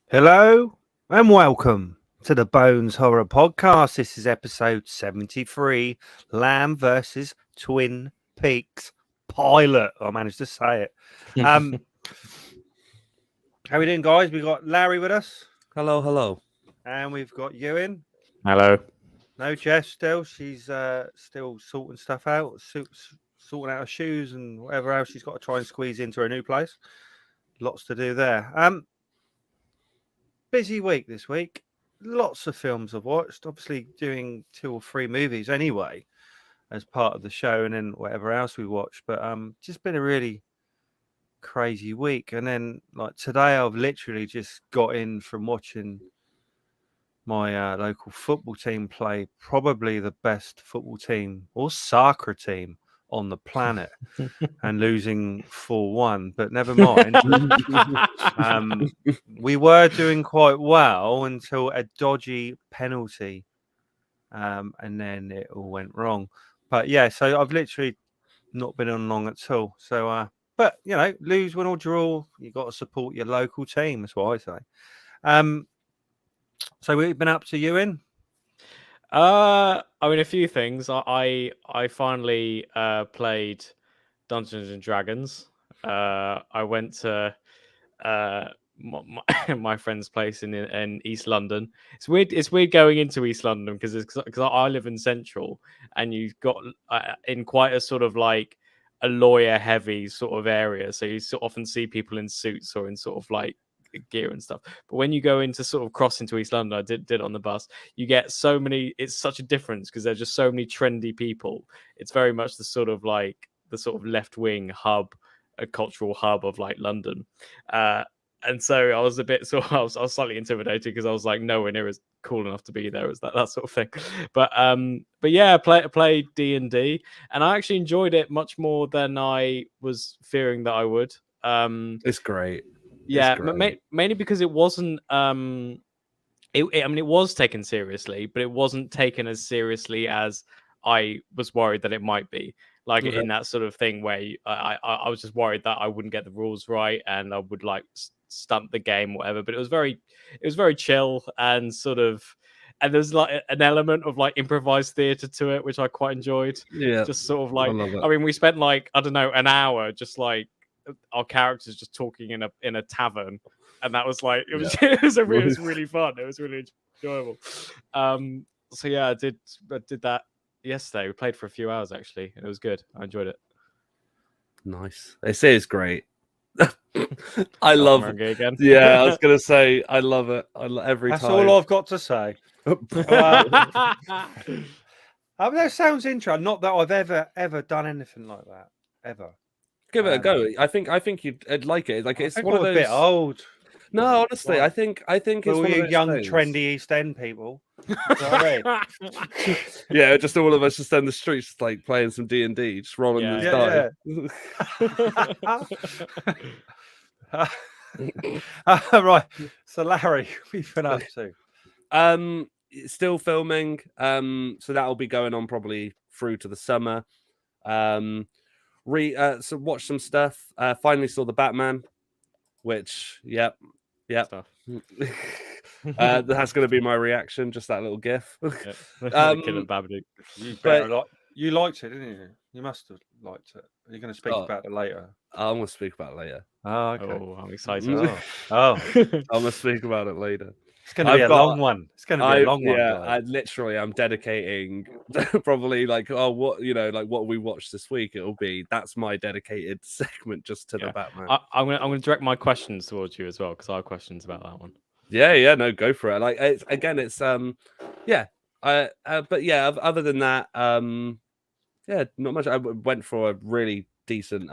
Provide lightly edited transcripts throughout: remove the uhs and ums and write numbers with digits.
Hello and welcome to the Bones Horror Podcast. This is episode 73, Lamb versus Twin Peaks pilot. I managed to say it. How we doing, guys? We got Larry with us. Hello, hello. And we've got Ewan. Hello. No, Jess still. She's still sorting stuff out, sorting out her shoes and whatever else she's got to try and squeeze into her new place. Lots to do there. Busy week this week. Lots of films I've watched. Obviously doing 2 or 3 movies anyway as part of the show, and then whatever else we watched. But just been a really crazy week. And then like today, I've literally just got in from watching my local football team play probably the best football team or soccer team on the planet and losing 4-1, but never mind. We were doing quite well until a dodgy penalty, and then it all went wrong. But yeah, so I've literally not been on long at all. So but you know, lose, win or draw, you got to support your local team. That's what I say. So we've been up to you in. I mean, a few things. I finally played Dungeons and Dragons. I went to my friend's place in East London. It's weird. It's weird going into East London because I live in Central, and you've got in quite a sort of like a lawyer heavy sort of area. So you often see people in suits or in sort of like gear and stuff. But when you go into sort of cross into East London, I did it on the bus, you get so many, it's such a difference because there's just so many trendy people. It's very much the sort of left-wing hub, a cultural hub of like London. And so I was a bit I was slightly intimidated because I was like nowhere near as cool enough to be there as that sort of thing. But yeah, play D&D, and I actually enjoyed it much more than I was fearing that I would. It's great. Yeah, mainly because it wasn't. I mean, it was taken seriously, but it wasn't taken as seriously as I was worried that it might be. Like in that sort of thing where I was just worried that I wouldn't get the rules right and I would like stunt the game, or whatever. But it was very chill and sort of. And there's like an element of like improvised theatre to it, which I quite enjoyed. Yeah, just sort of like. I mean, we spent like I don't know an hour just like. Our characters just talking in a tavern, and that was like it was it was really fun. It was really enjoyable. So yeah, I did that yesterday. We played for a few hours actually, and it was good. I enjoyed it. Nice. They say it's great. I love it. Again. Yeah, I was gonna say I love it. Every That's time. all I've got to say. That sounds interesting. Not that I've ever done anything like that ever. Give it a go. I think you'd like it. Like it's one of those. A bit old. No, honestly, I think it's all one you of those young, things. trendy East End people. Sorry. Yeah, just all of us just in the streets, like playing some D&D, just rolling the dice. Right. So Larry, we've been up to. Still filming. So that'll be going on probably through to the summer. So watch some stuff. Finally saw the Batman, which yep. That's going to be my reaction. Just that little gif. Killing Babadook. You liked it, didn't you? You must have liked it. Are you going to speak about it later? I'm going to speak about it later. Oh, okay. Oh, I'm excited. I'm going to speak about it later. It's going to be a long one. It's going to be a long one. Yeah, I'm dedicating probably like what we watched this week. That's my dedicated segment just to the Batman. I'm going to direct my questions towards you as well because I have questions about that one. Yeah, no, go for it. Like it's but yeah, other than that, not much. I went for a really decent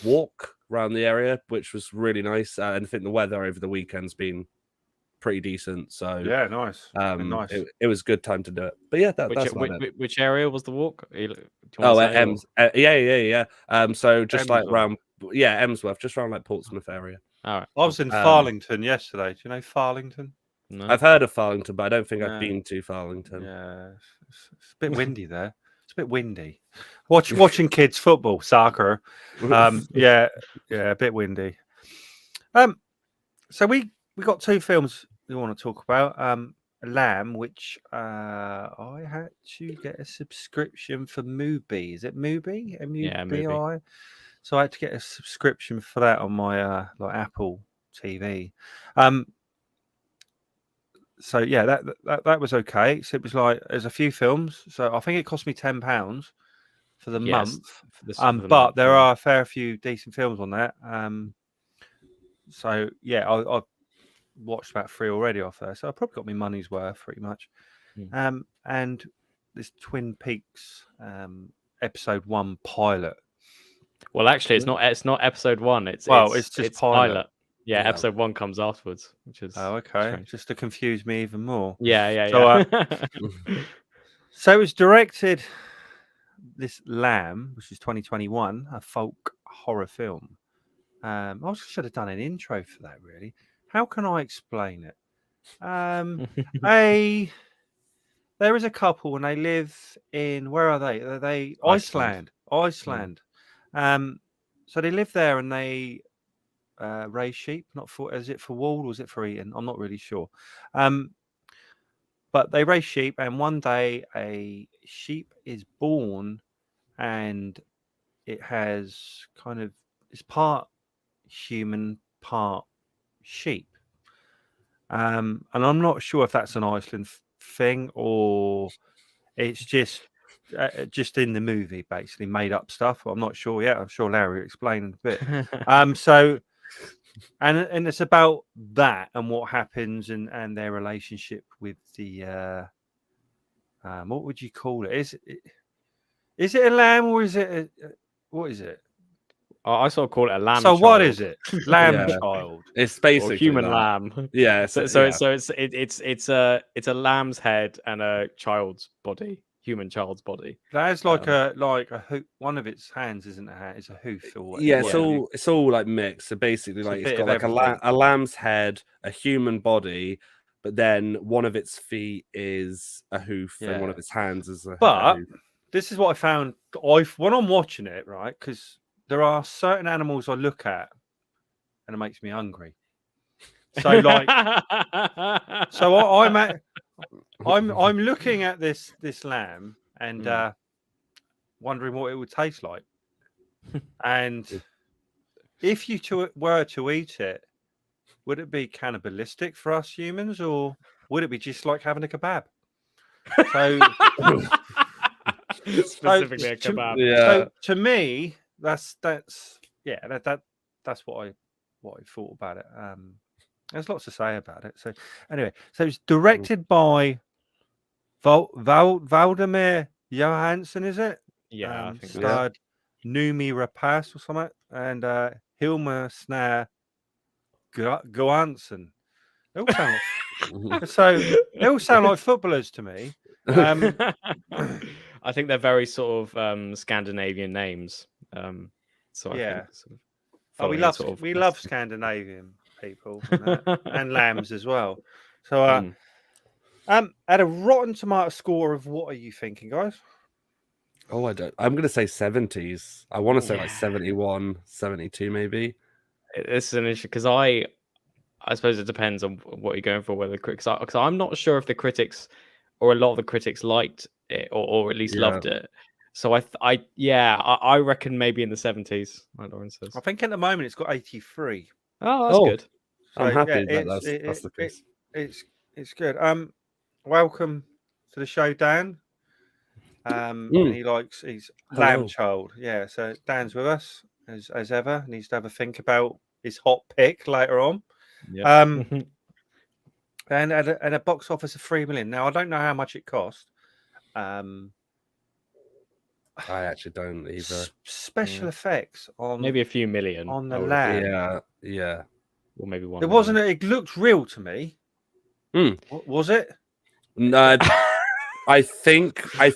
walk around the area, which was really nice. And I think the weather over the weekend's been pretty decent. So Yeah, nice. Nice. it was a good time to do it. But yeah, that's about it. Which area was the walk? Do you Oh, want to say, Ems. Yeah. So just like Emsworth. around, yeah, Emsworth, just around like Portsmouth area. All right. I was in Farlington yesterday. Do you know Farlington? No. I've heard of Farlington, but I don't think Yeah. I've been to Farlington. Yeah, it's a bit windy there. It's a bit windy. Watching kids football, soccer. Yeah, a bit windy. So we got two films we want to talk about. Lamb, which I had to get a subscription for Mubi. Is it Mubi? Yeah, MUBI. So I had to get a subscription for that on my like Apple TV. So yeah, that was okay. So it was like there's a few films. So I think it cost me £10 for the month. But there are a fair few decent films on that. So yeah, I've watched about 3 already off there. So I probably got my money's worth pretty much. And this Twin Peaks episode 1 pilot. Well, actually, it's not episode 1. It's just pilot. Yeah, episode 1 comes afterwards, which is okay. strange. Just to confuse me even more. Yeah. So it was directed. This Lamb, which is 2021, a folk horror film. I should have done an intro for that. Really, how can I explain it? There is a couple and they live in, where are they? Are they Iceland? So they live there and they raise sheep. Is it for wool or is it for eating? I'm not really sure. But they raise sheep, and one day a sheep is born, and it has it's part human, part sheep. And I'm not sure if that's an Iceland thing or it's just in the movie, basically made up stuff. I'm not sure yet. I'm sure Larry will explain in a bit. So. And it's about that and what happens and their relationship with the what would you call it? Is it a lamb or is it what is it? I sort of call it a lamb. So child. what is it? Lamb child. It's basically or human that. lamb. Yeah. It's a lamb's head and a child's body. Human child's body. That's like a hoof. One of its hands isn't a hand; it's a hoof. Or yeah, it's all like mixed. So basically, like it's got like a lamb's head, a human body, but then one of its feet is a hoof, and one of its hands is a. But hoof. This is what I found. When I'm watching it, right, because there are certain animals I look at, and it makes me hungry. So like, I'm looking at this lamb and wondering what it would taste like. And if you were to eat it, would it be cannibalistic for us humans, or would it be just like having a kebab? So specifically a kebab. So to me, that's what I thought about it. There's lots to say about it. So anyway, so it's directed by Valdemar Johansson, is it? Yeah, I think starred Noomi Rapace or something, and Hilma Snare Gohansson. They all sound like footballers to me. I think they're very sort of Scandinavian names. So yeah, I think we love Scandinavian people and lambs as well. So at a Rotten Tomato score of what are you thinking, guys? Oh, I'm going to say 70s. I want to say like 71, 72 maybe. It's an issue because I suppose it depends on what you're going for. Whether the critics, because I'm not sure if the critics or a lot of the critics liked it or at least loved it. So I reckon maybe in the 70s. Like Lauren says. I think at the moment it's got 83. Oh, that's good. So, I'm happy that that's the case. It's good. Welcome to the show, Dan. And he's lamb child. Yeah, so Dan's with us as ever. Needs to have a think about his hot pick later on. Yeah. And at a box office of 3 million. Now I don't know how much it cost. I actually don't either. Special effects on maybe a few million on the lamb. Yeah. Or maybe 1 It million. wasn't. It looked real to me. Was it? No, I think they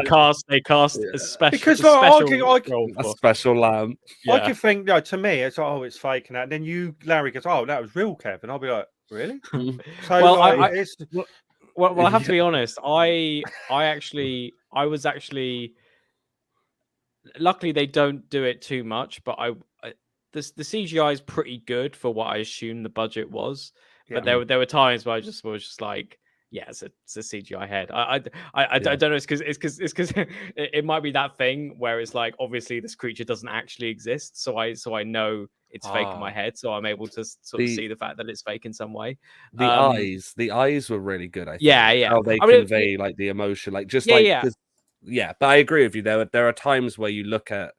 cast a special because a special lamb. I could think, to me, it's it's fake and that. And then Larry goes, "Oh, that was real, Kev," and I'll be like, "Really?" So well, I have to be honest. I was actually. Luckily, they don't do it too much, but the CGI is pretty good for what I assumed the budget was. But there were times where I was just like, yeah, it's a CGI head. I don't know. It's because it might be that thing where it's like obviously this creature doesn't actually exist, so I know it's fake in my head, so I'm able to sort of see the fact that it's fake in some way. The eyes were really good. I think. Yeah. How they convey like the emotion, like just yeah. But I agree with you. There are times where you look at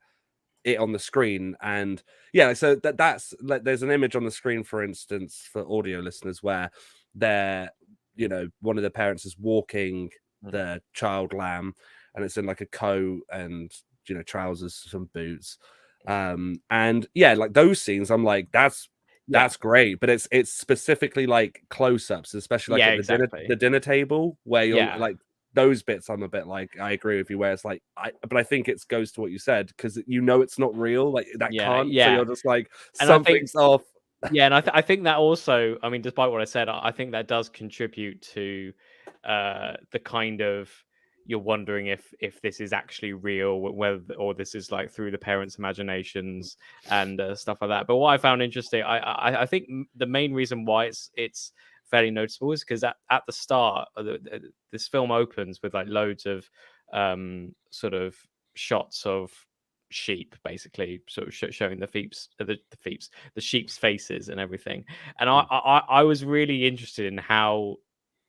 it on the screen and so that's like there's an image on the screen, for instance, for audio listeners, where they're one of the parents is walking the child lamb, and it's in like a coat and trousers, some boots, and like those scenes, I'm like, that's great, but it's specifically like close-ups, especially like at the dinner table where you're like those bits. I'm a bit like, I agree with you, where it's like but I think it goes to what you said, because it's not real, like that can't. So you're just like, something's off. And I think that also, I mean, despite what I said, I think that does contribute to the kind of, you're wondering if this is actually real, whether or this is like through the parents' imaginations and stuff like that. But what I found interesting, I think the main reason why it's fairly noticeable is because at the start, this film opens with like loads of sort of shots of sheep, basically sort of showing the sheep's faces and everything. And I was really interested in how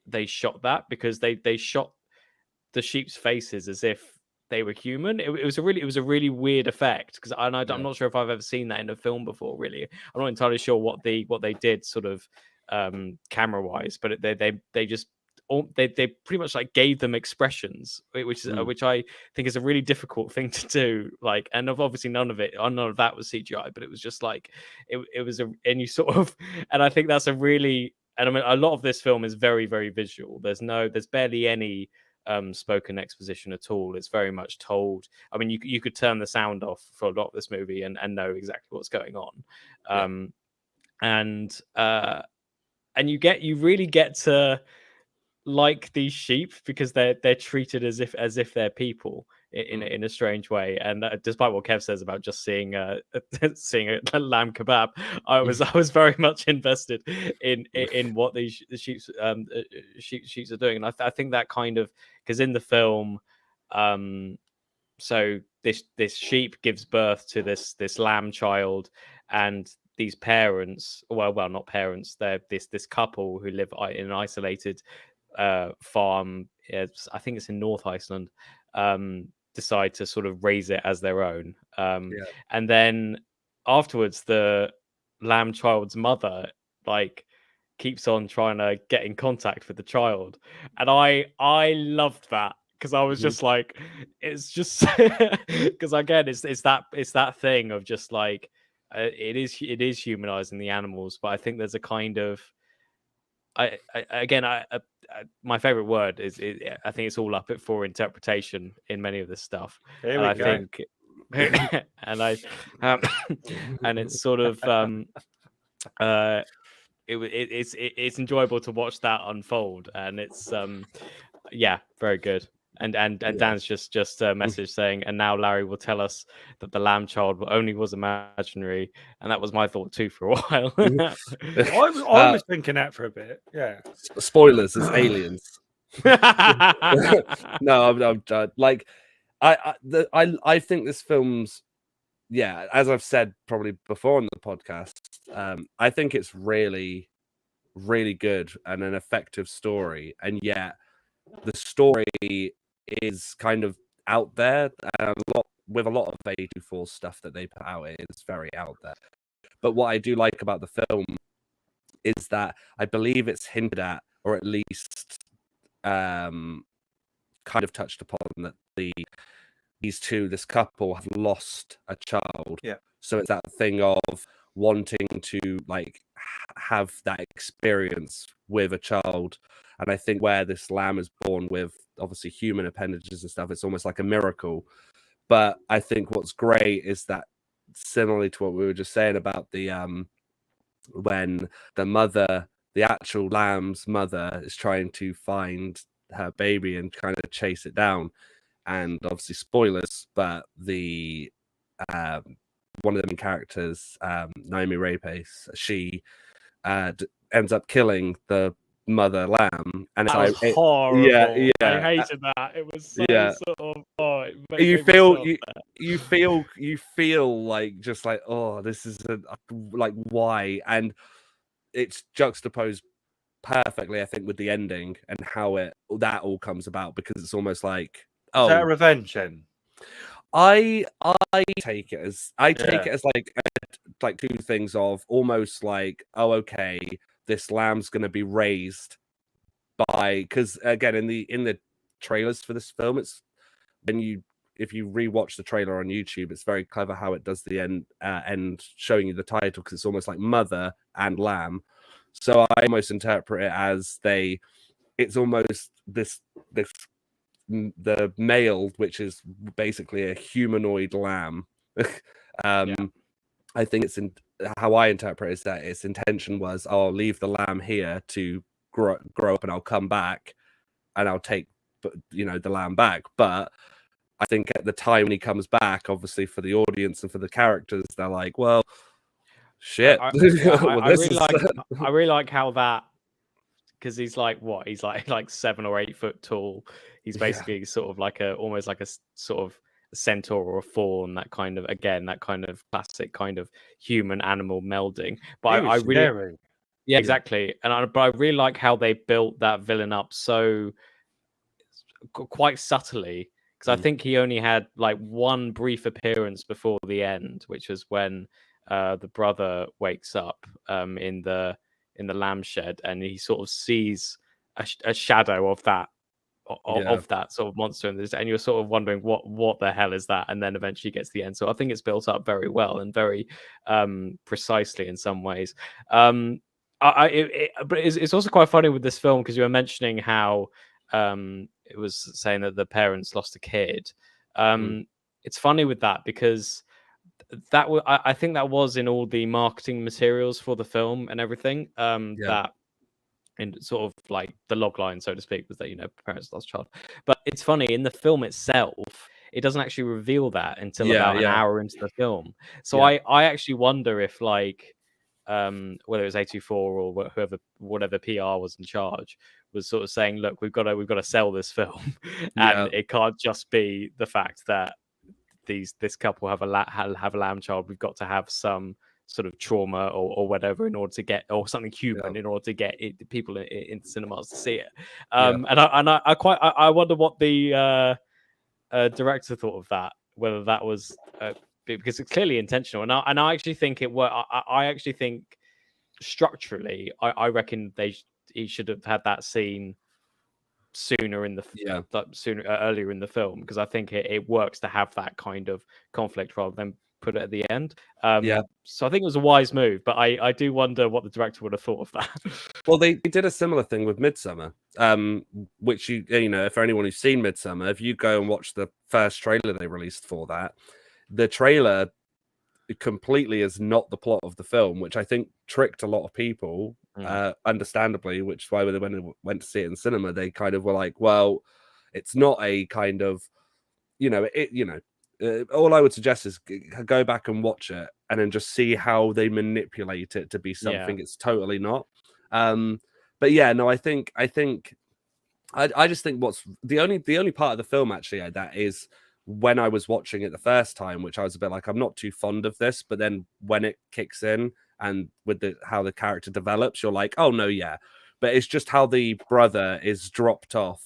they shot that, because they shot the sheep's faces as if they were human. It was a really weird effect, because I'm not sure if I've ever seen that in a film before. Really, I'm not entirely sure what they did sort of camera wise, but they just they pretty much like gave them expressions, which I think is a really difficult thing to do. Like, and obviously none of that was CGI, but it was just like it was and you sort of, and I think that's a really, and I mean, a lot of this film is very, very visual. There's barely any spoken exposition at all. It's very much told. I mean, you could turn the sound off for a lot of this movie and know exactly what's going on. And you really get to like these sheep, because they're treated as if they're people in a strange way. And despite what Kev says about just seeing seeing a lamb kebab, I was very much invested in what these sheeps are doing. And I think that kind of, because in the film, so this sheep gives birth to this lamb child, and these parents, well not parents, they're this couple who live in an isolated farm. I think it's in North Iceland. Decide to sort of raise it as their own. And then afterwards, the lamb child's mother like keeps on trying to get in contact with the child, and I loved that, because I was just like, it's just because again, it's that thing of just like it is humanizing the animals, but I think there's a kind of, my favorite word is I think it's all up for interpretation in many of this stuff. Here we go. And it's sort of it's enjoyable to watch that unfold, and it's very good. And Dan's just a message saying, and now Larry will tell us that the lamb child only was imaginary, and that was my thought too for a while. I was thinking that for a bit. Yeah. Spoilers, it's aliens. No, I'm like, I think this film's, as I've said probably before on the podcast, I think it's really, really good and an effective story, and yet the story is kind of out there, and with a lot of A24 stuff that they put out, it's very out there. But what I do like about the film is that I believe it's hinted at, or at least kind kind of touched upon that this couple have lost a child. Yeah. So it's that thing of wanting to like have that experience with a child. And I think where this lamb is born with obviously human appendages and stuff, it's almost like a miracle. But I think what's great is that, similarly to what we were just saying about the when the actual lamb's mother is trying to find her baby and kind of chase it down, and obviously spoilers, but the one of the main characters, Naomi Rapace, she ends up killing the mother lamb, and that was horrible. Yeah, I hated that. It was so sort of you feel like just like, oh, this is like why, and it's juxtaposed perfectly, I think, with the ending and how that all comes about, because it's almost like, oh, is that a revenge then? I take it as like two things of almost like, oh, okay, this lamb's going to be raised by, because again in the trailers for this film, it's if you rewatch the trailer on YouTube, it's very clever how it does the end showing you the title, because it's almost like mother and lamb. So I almost interpret it as it's almost the male, which is basically a humanoid lamb. I think how I interpret is that its intention was, I'll leave the lamb here to grow up, and I'll come back and I'll take the lamb back. But I think at the time when he comes back, obviously for the audience and for the characters, they're like, well, shit. I really like how that, because he's like, what, he's like 7 or 8 foot tall. He's basically sort of like almost like a sort of a centaur or a fawn, that kind of classic kind of human animal melding. But I really scary. Yeah, exactly. But I really like how they built that villain up so quite subtly, because I think he only had like one brief appearance before the end, which was when the brother wakes up in the lamb shed, and he sort of sees a shadow of that sort of monster, and you're sort of wondering what the hell is that, and then eventually gets the end. So I think it's built up very well and very precisely in some ways. But it's also quite funny with this film, because you were mentioning how it was saying that the parents lost a kid. It's funny with that, because I think that was in all the marketing materials for the film and everything. That in sort of like the log line, so to speak, was that parents lost child. But it's funny, in the film itself, it doesn't actually reveal that until about an hour into the film. So I actually wonder if like whether it was A24 or whatever PR was in charge, was sort of saying, look, we've got to sell this film, and it can't just be the fact that this couple have a lamb child. We've got to have some sort of trauma or whatever in order to get, or something human in order to get people in cinemas to see it. And I wonder what the director thought of that, whether that was because it's clearly intentional, and I actually think it worked. I actually think structurally, I reckon he should have had that scene sooner in earlier in the film, because I think it works to have that kind of conflict rather than put it at the end. So I think it was a wise move, but I do wonder what the director would have thought of that. Well, they did a similar thing with Midsummer, which for anyone who's seen Midsummer, if you go and watch the first trailer they released for that, the trailer completely is not the plot of the film, which I think tricked a lot of people, understandably, which is why when they went to see it in cinema, they kind of were like, well, it's not a kind of, all I would suggest is go back and watch it and then just see how they manipulate it to be something it's totally not. But yeah, no, I just think what's the only part of the film actually that is, when I was watching it the first time, which I was a bit like, I'm not too fond of this, but then when it kicks in and with how the character develops, you're like, oh no, yeah. But it's just how the brother is dropped off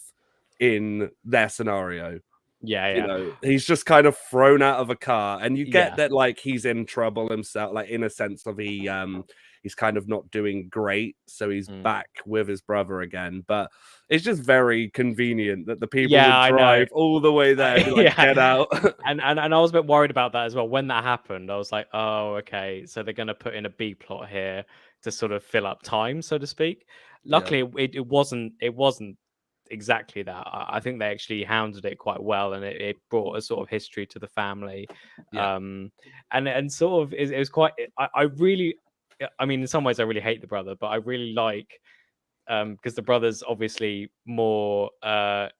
in their scenario, You know, he's just kind of thrown out of a car, and you get that like he's in trouble himself, like in a sense of he's kind of not doing great, so he's back with his brother again. But it's just very convenient that the people would drive all the way there and be like, get out. and I was a bit worried about that as well. When that happened, I was like, oh, okay, so they're gonna put in a B plot here to sort of fill up time, so to speak. Luckily, it wasn't exactly that. I think they actually hounded it quite well, and it brought a sort of history to the family. And sort of it was quite. I mean, in some ways, I really hate the brother, but I really like because the brother's obviously more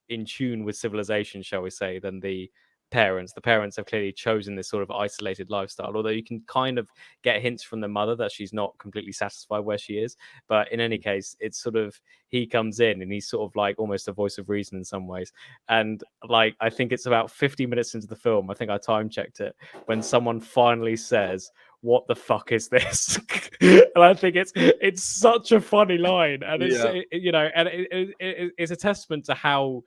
in tune with civilization, shall we say, than the parents. The parents have clearly chosen this sort of isolated lifestyle, although you can kind of get hints from the mother that she's not completely satisfied where she is. But in any case, it's sort of he comes in and he's sort of like almost a voice of reason in some ways. And like I think it's about 50 minutes into the film, I think I time checked it, when someone finally says, "What the fuck is this?" And I think it's such a funny line, and it's it's a testament to how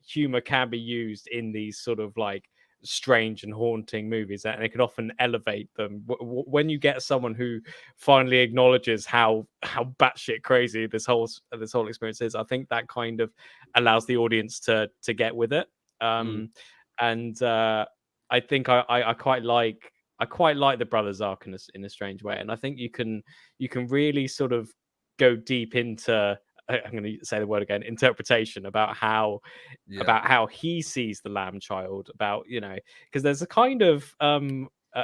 humor can be used in these sort of like strange and haunting movies, and it can often elevate them when you get someone who finally acknowledges how batshit crazy this whole experience is. I think that kind of allows the audience to get with it. And I think I quite like the brothers arc in a strange way, and I think you can really sort of go deep into, I'm going to say the word again, interpretation about how he sees the lamb child, about, you know, because there's a kind of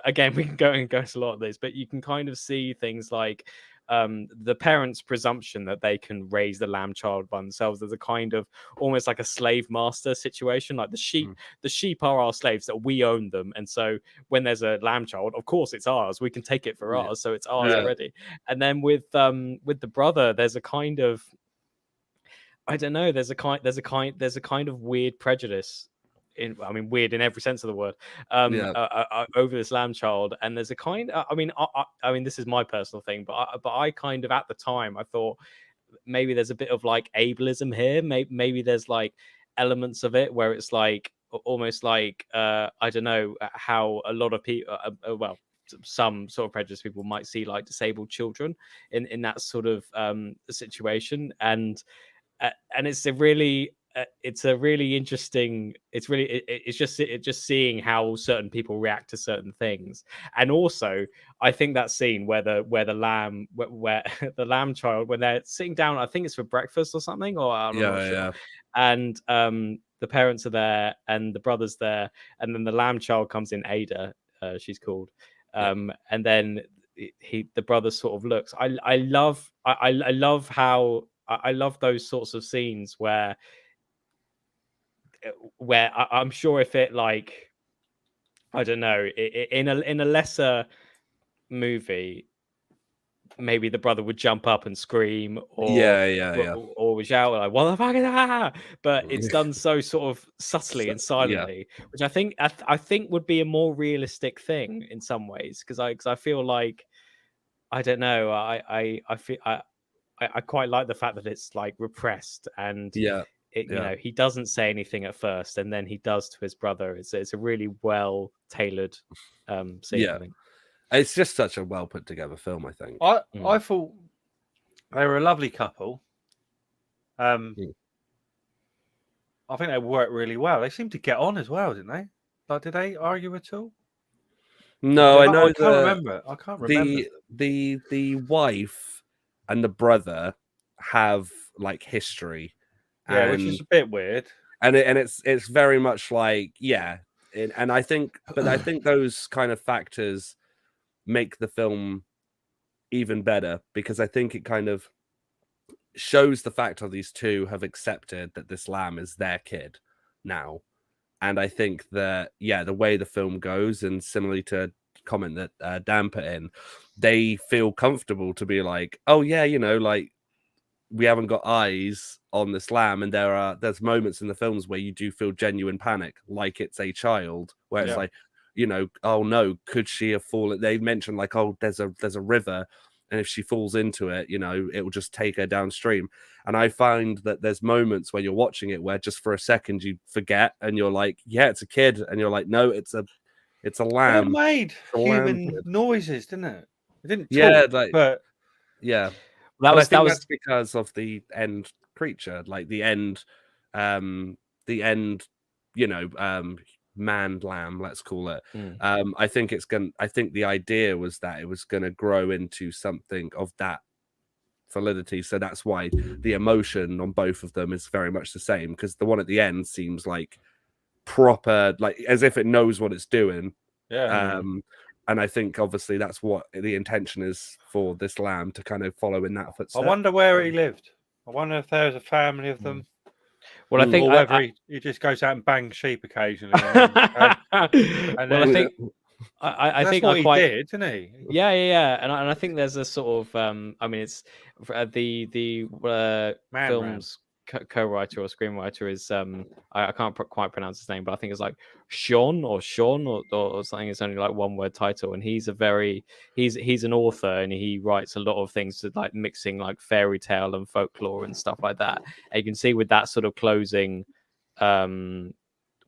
again, we can go into a lot of this, but you can kind of see things like the parents' presumption that they can raise the lamb child by themselves. There's a kind of almost like a slave master situation, like the sheep are our slaves, that we own them, and so when there's a lamb child, of course it's ours, we can take it for ours, so it's ours already. And then with the brother, there's a kind of, I don't know, there's a kind of weird prejudice, weird in every sense of the word, over this lamb child. And there's a kind I mean this is my personal thing, but I kind of, at the time, I thought maybe there's a bit of like ableism here. Maybe there's like elements of it where it's like almost like I don't know how a lot of people some sort of prejudiced people might see like disabled children in that sort of situation. And it's a really interesting, it's just seeing how certain people react to certain things. And also I think that scene where the lamb child, when they're sitting down, I think it's for breakfast or something, or I'm not sure. And the parents are there and the brother's there, and then the lamb child comes in, Ada, she's called, and then the brother sort of looks, I love how I love those sorts of scenes where I'm sure if it, like, I don't know, in a lesser movie, maybe the brother would jump up and scream, or shout like, "What the fuck is that?" But it's done so sort of subtly and silently, which I think would be a more realistic thing in some ways, because I feel like, I don't know, I feel I quite like the fact that it's like repressed, and you know, he doesn't say anything at first, and then he does to his brother. It's a really well tailored scene. I think it's just such a well put together film. I think I thought they were a lovely couple. I think they worked really well. They seemed to get on as well, didn't they? Like, did they argue at all? No, I know. I can't remember. I can't remember. The wife and the brother have like history, which is a bit weird. And it's very much like and I think those kind of factors make the film even better, because I think it kind of shows the fact that these two have accepted that this lamb is their kid now. And I think that the way the film goes, and similarly to comment that Dan put in, they feel comfortable to be like, oh yeah, you know, like, we haven't got eyes on this lamb, and there's moments in the films where you do feel genuine panic, like it's a child, where it's like, you know, oh no, could she have fallen? They mentioned like, oh, there's a river, and if she falls into it, it will just take her downstream. And I find that there's moments where you're watching it where just for a second you forget, and you're like, yeah, it's a kid, and you're like, no, it's a lamb. It made a lamb human kid. noises, didn't it? It didn't talk, Yeah, but yeah. I think that's because of the end creature, like the end, man lamb, let's call it. I think the idea was that it was gonna grow into something of that validity, so that's why the emotion on both of them is very much the same, because the one at the end seems like proper, like as if it knows what it's doing. And I think obviously that's what the intention is for this lamb, to kind of follow in that footstep. I wonder where he lived. I wonder if there was a family of them. Well, I think, or whether he just goes out and bangs sheep occasionally. I think that's what he did, didn't he? Yeah. And I think there's a sort of I mean, it's the film's co-writer or screenwriter is I can't quite pronounce his name, but I think it's like Sean or something. It's only like one word title, and he's an author, and he writes a lot of things to like mixing like fairy tale and folklore and stuff like that. And you can see with that sort of closing when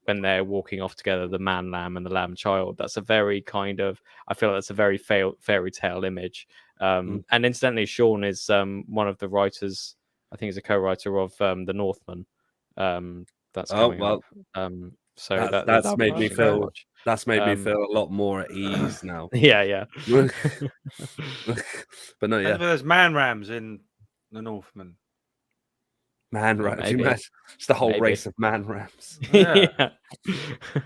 they're walking off together, the man lamb and the lamb child, that's a very kind of, I feel like that's a very fairy tale image. And incidentally, Sean is one of the writers, I think he's a co-writer of The Northman. That's coming up. So that's made me feel a lot more at ease now. Yeah. But no, yeah. There's man rams in The Northman. Man rams, it's the whole race of man rams. Yeah.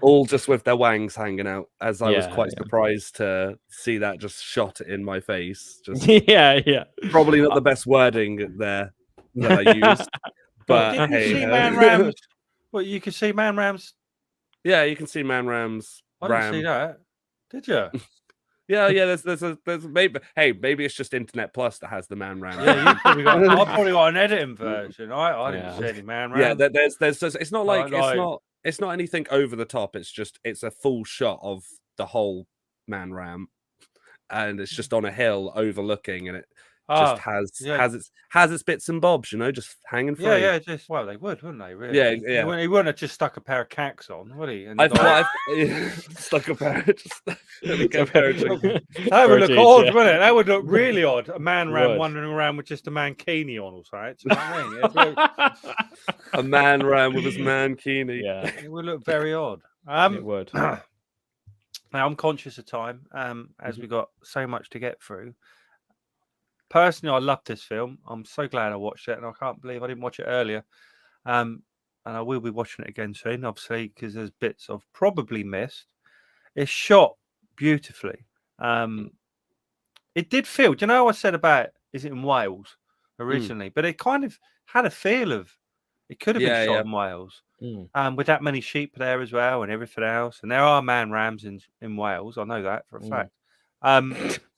All just with their wangs hanging out. As I was quite surprised to see that just shot in my face. Just probably not the best wording there that I used. But did you see man rams? Well, you can see man rams. Yeah, you can see man rams. I didn't see that. Did you? Yeah. There's maybe it's just Internet Plus that has the man ram. Yeah, I've probably got an editing version. I didn't see any man ram. Yeah, there's it's not like it's not anything over the top. It's a full shot of the whole man ram, and it's just on a hill overlooking, and it just has its bits and bobs, just hanging free. Yeah. Well, they would, wouldn't they? Really? Yeah. He wouldn't have just stuck a pair of cacks on, would he? And stuck a pair of that would look odd, wouldn't it? That would look really odd. A man ram wandering around with just a mankini on, or something. You know what I mean? A man ram with his mankini. Yeah, it would look very odd. It would. Now I'm conscious of time, as we got so much to get through. Personally, I love this film. I'm so glad I watched it, and I can't believe I didn't watch it earlier. And I will be watching it again soon, obviously, because there's bits I've probably missed. It's shot beautifully. It did feel, do you know what I said about, is it in Wales originally? But it kind of had a feel of, it could have been shot in Wales. With that many sheep there as well and everything else. And there are man rams in Wales. I know that for a fact.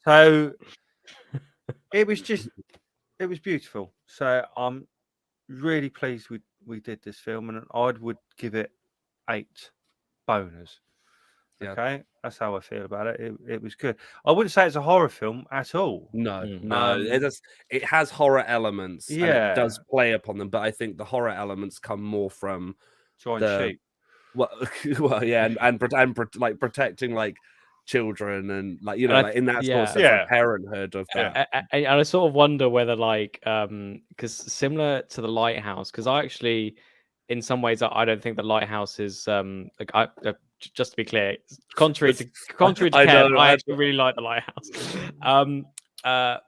So it was beautiful. So I'm really pleased we did this film, and I would give it 8 boners. Yeah. Okay, that's how I feel about it. It was good. I wouldn't say it's a horror film at all. No. It has horror elements. Yeah, and it does play upon them, but I think the horror elements come more from sheep. Well, yeah, and like protecting like children and like like in that sort of sense, like parenthood of that. And I sort of wonder whether because similar to The Lighthouse, because I actually, in some ways, I don't think The Lighthouse is just to be clear, contrary to Kev, I actually really like The Lighthouse.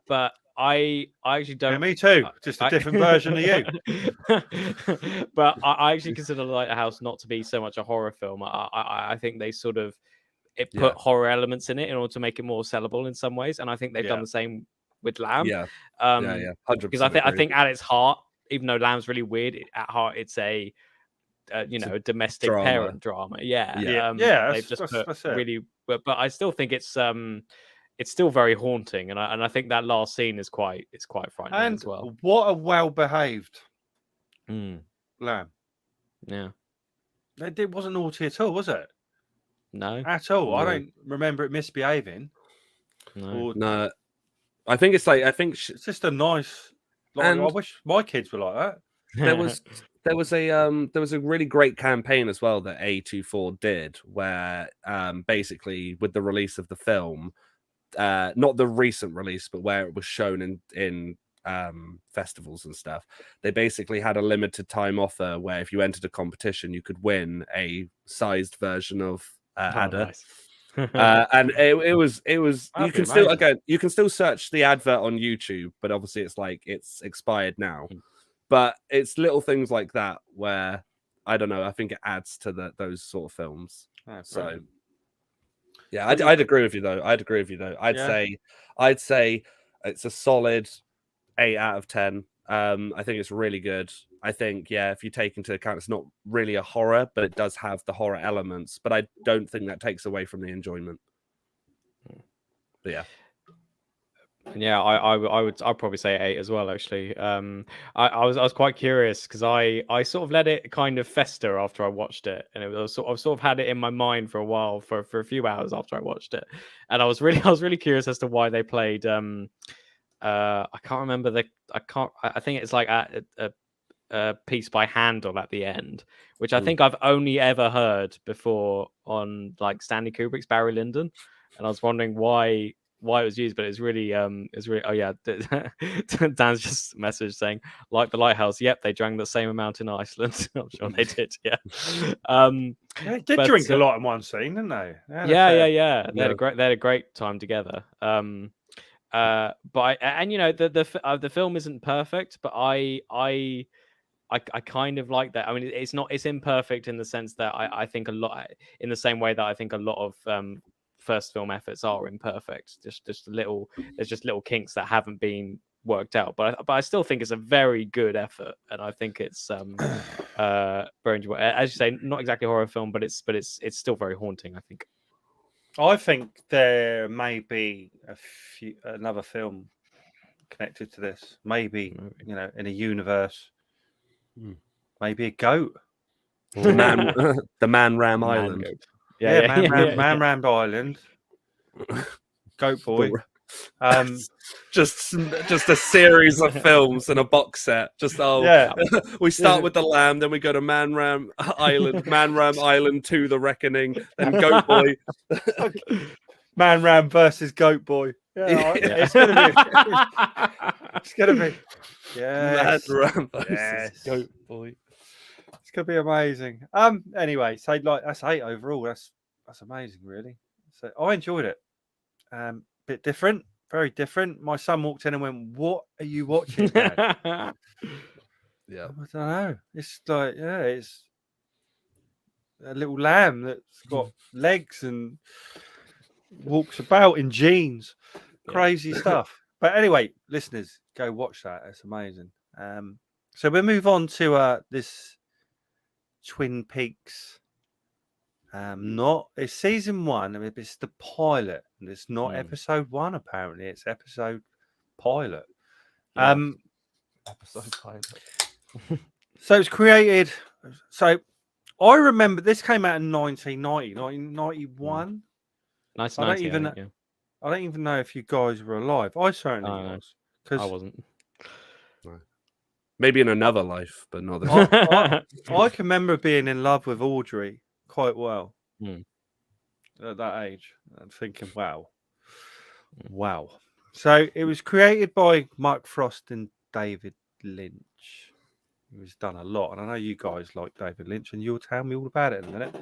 But I actually don't. Yeah, me too. Just a different version of you. But I actually consider The Lighthouse not to be so much a horror film. I think they sort of put horror elements in it in order to make it more sellable in some ways, and I think they've done the same with Lamb. 100%. Because I think at its heart, even though Lamb's really weird, at heart it's a a domestic parent drama. They've just put really, but I still think it's still very haunting, and I think that last scene is quite frightening as well. What a well-behaved lamb! Yeah, it wasn't naughty at all, was it? No, at all. No. I don't remember it misbehaving. No. I think it's like it's just a nice. Like, and I wish my kids were like that. there was a really great campaign as well that A24 did, where basically with the release of the film, not the recent release, but where it was shown in festivals and stuff, they basically had a limited time offer where if you entered a competition, you could win a sized version of Adder. Nice. And it was That'd be amazing. you can still search the advert on YouTube, but obviously it's expired now. But it's little things like that where I don't know, I think it adds to those sort of films. So Brilliant. yeah, I'd agree with you though. I'd say it's a solid 8 out of 10. I think it's really good. I think, yeah, if you take into account it's not really a horror, but it does have the horror elements. But I don't think that takes away from the enjoyment. But yeah. Yeah, I'd probably say 8 as well. Actually, I was quite curious because I sort of let it kind of fester after I watched it, and I've sort of had it in my mind for a while, for a few hours after I watched it, and I was really curious as to why they played. I can't remember I think it's like a piece by Handel at the end, which I think I've only ever heard before on like Stanley Kubrick's Barry Lyndon, and I was wondering why it was used, but it's really oh yeah. Dan's just message saying, like the lighthouse, yep, they drank the same amount in Iceland. I'm sure they did. Yeah. They did drink a lot in one scene, didn't they? Yeah. They had a great time together. But the film isn't perfect, but I kind of like that. I mean, it's imperfect in the sense that I think a lot, in the same way that I think a lot of first film efforts are imperfect. There's just little kinks that haven't been worked out. But I still think it's a very good effort, and I think it's very enjoyable. As you say, not exactly a horror film, but it's still very haunting, I think. I think there may be another film connected to this. Maybe. In a universe. Maybe a goat. The Man Ram Island. Goat. Man Ram Island. Goat Boy. Just a series of films and a box set. We start with the lamb, then we go to Man Ram Island 2, The Reckoning, then Goat Boy. Man Ram versus Goat Boy. It's gonna be. Yes. Man Ram versus Goat Boy. It's gonna be amazing. Anyway, so like that's 8 overall. That's amazing, really. So I enjoyed it. Bit different, very different. My son walked in and went, "What are you watching, Dad?" Yeah, I don't know. It's like, it's a little lamb that's got legs and walks about in jeans. Crazy stuff. But anyway, listeners, go watch that. It's amazing. So we'll move on to this Twin Peaks. It's season 1. I mean, it's the pilot, and it's not episode 1. Apparently, it's episode pilot. Episode pilot. So it's created. So I remember this came out in 1991. Nice. I don't even know if you guys were alive. I certainly was. I wasn't. Maybe in another life, but not this. I can remember being in love with Audrey quite well at that age. I'm thinking, wow. So it was created by Mark Frost and David Lynch. He's done a lot, and I know you guys like David Lynch, and you'll tell me all about it in a minute.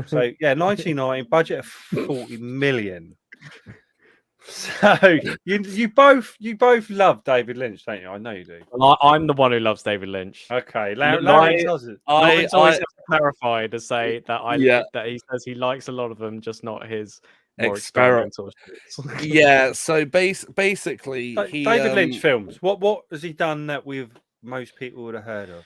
So yeah, 1990, budget of 40 million. So you both love David Lynch, don't you? I know you do. Well, I'm the one who loves David Lynch. Okay, Larry does it. I always have to clarify to say that that he says he likes a lot of them, just not his more experimental. Yeah. So basically, David Lynch films. What has he done that most people would have heard of?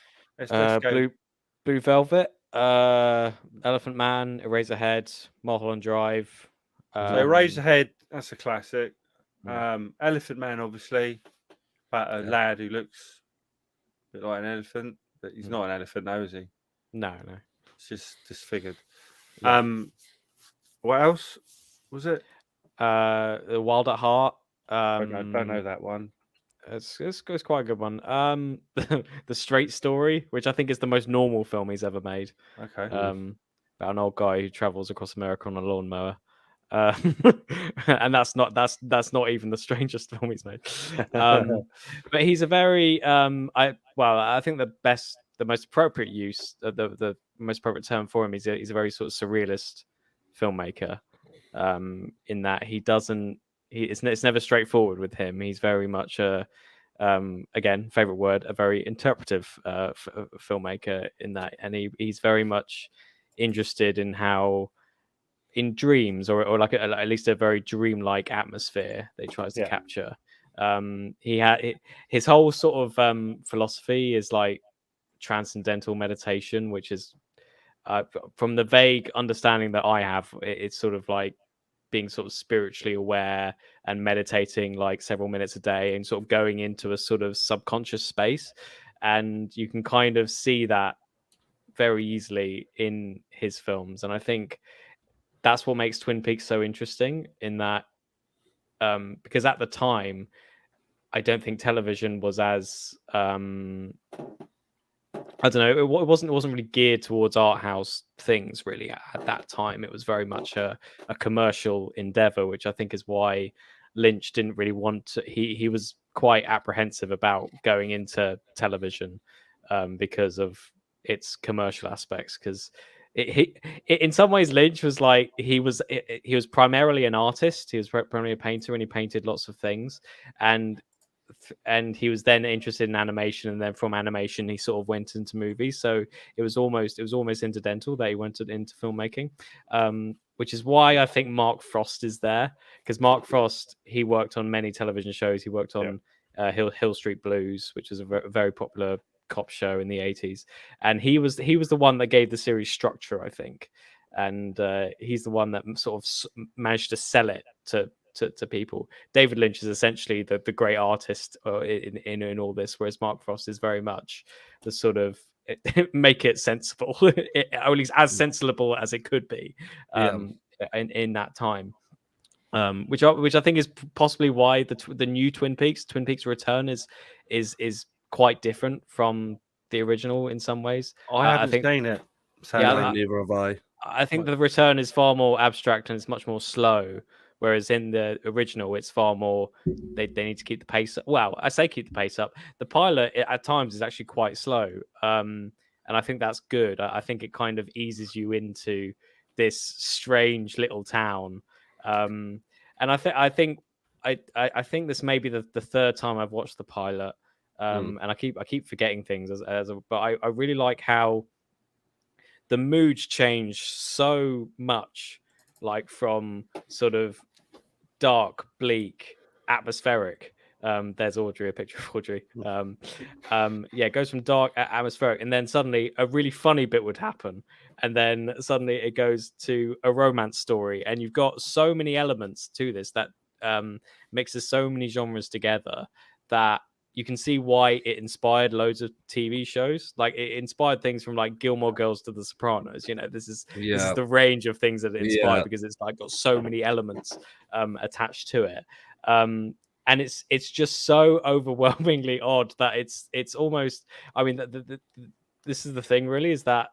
Blue Velvet, Elephant Man, Eraserhead, Mulholland Drive. So Eraserhead, that's a classic. Elephant Man, obviously, about a lad who looks a bit like an elephant, but he's not an elephant, though, is he? No. It's just disfigured. Yeah. What else was it? Wild at Heart. I don't know that one. It's quite a good one. The Straight Story, which I think is the most normal film he's ever made. Okay. About an old guy who travels across America on a lawnmower. And that's not even the strangest film he's made. But he's a very I think the most appropriate use, the most appropriate term for him is he's a very sort of surrealist filmmaker. In that it's never straightforward with him. He's very much again, favorite word, a very interpretive filmmaker in that, and he's very much interested in how in dreams or like at least a very dreamlike atmosphere that he tries to capture. His whole sort of philosophy is like transcendental meditation, which is from the vague understanding that I have, it's sort of like being sort of spiritually aware and meditating like several minutes a day and sort of going into a sort of subconscious space. And you can kind of see that very easily in his films. And I think that's what makes Twin Peaks so interesting in that, because at the time, I don't think television was as I don't know. It wasn't really geared towards art house things really at that time. It was very much a commercial endeavor, which I think is why Lynch didn't really want to. He was quite apprehensive about going into television because of its commercial aspects. Because in some ways, Lynch was like he was primarily an artist. He was primarily a painter, and he painted lots of things. And he was then interested in animation, and then from animation he sort of went into movies. So it was almost incidental that he went into filmmaking, which is why I think Mark Frost is there, because Mark Frost, he worked on many television shows. He worked on Hill Street Blues, which was a very popular cop show in the 80s, and he was the one that gave the series structure, I think, and he's the one that sort of managed to sell it to people. David Lynch is essentially the great artist in all this, whereas Mark Frost is very much the sort of make it sensible, or at least as sensible as it could be in that time. Which I think is possibly why the new Twin Peaks Return is quite different from the original in some ways. I haven't seen it. Neither have I. I think the Return is far more abstract and it's much more slow. Whereas in the original, it's far more, they need to keep the pace up. Well, I say keep the pace up. The pilot at times is actually quite slow. And I think that's good. I think it kind of eases you into this strange little town. And I think this may be the third time I've watched the pilot. And I keep forgetting things but I really like how the moods change so much, like from sort of dark, bleak, atmospheric. There's Audrey, a picture of Audrey. It goes from dark, atmospheric, and then suddenly a really funny bit would happen, and then suddenly it goes to a romance story, and you've got so many elements to this that mixes so many genres together that you can see why it inspired loads of TV shows. Like it inspired things from like Gilmore Girls to The Sopranos. You know, this is the range of things that it inspired because it's like got so many elements attached to it. And it's just so overwhelmingly odd that it's almost. I mean, this is the thing, really, is that